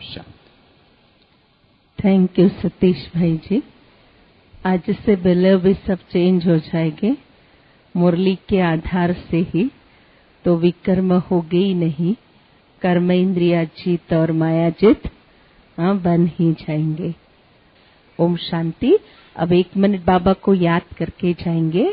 शांति। थैंक यू सतीश भाई जी। आज से बिलव भी सब चेंज हो जाएंगे मुरली के आधार से ही, तो विकर्म होगे ही नहीं, कर्म इंद्रिया जीत और माया जीत बन ही जाएंगे। ओम शांति। अब 1 मिनट बाबा को याद करके जाएंगे।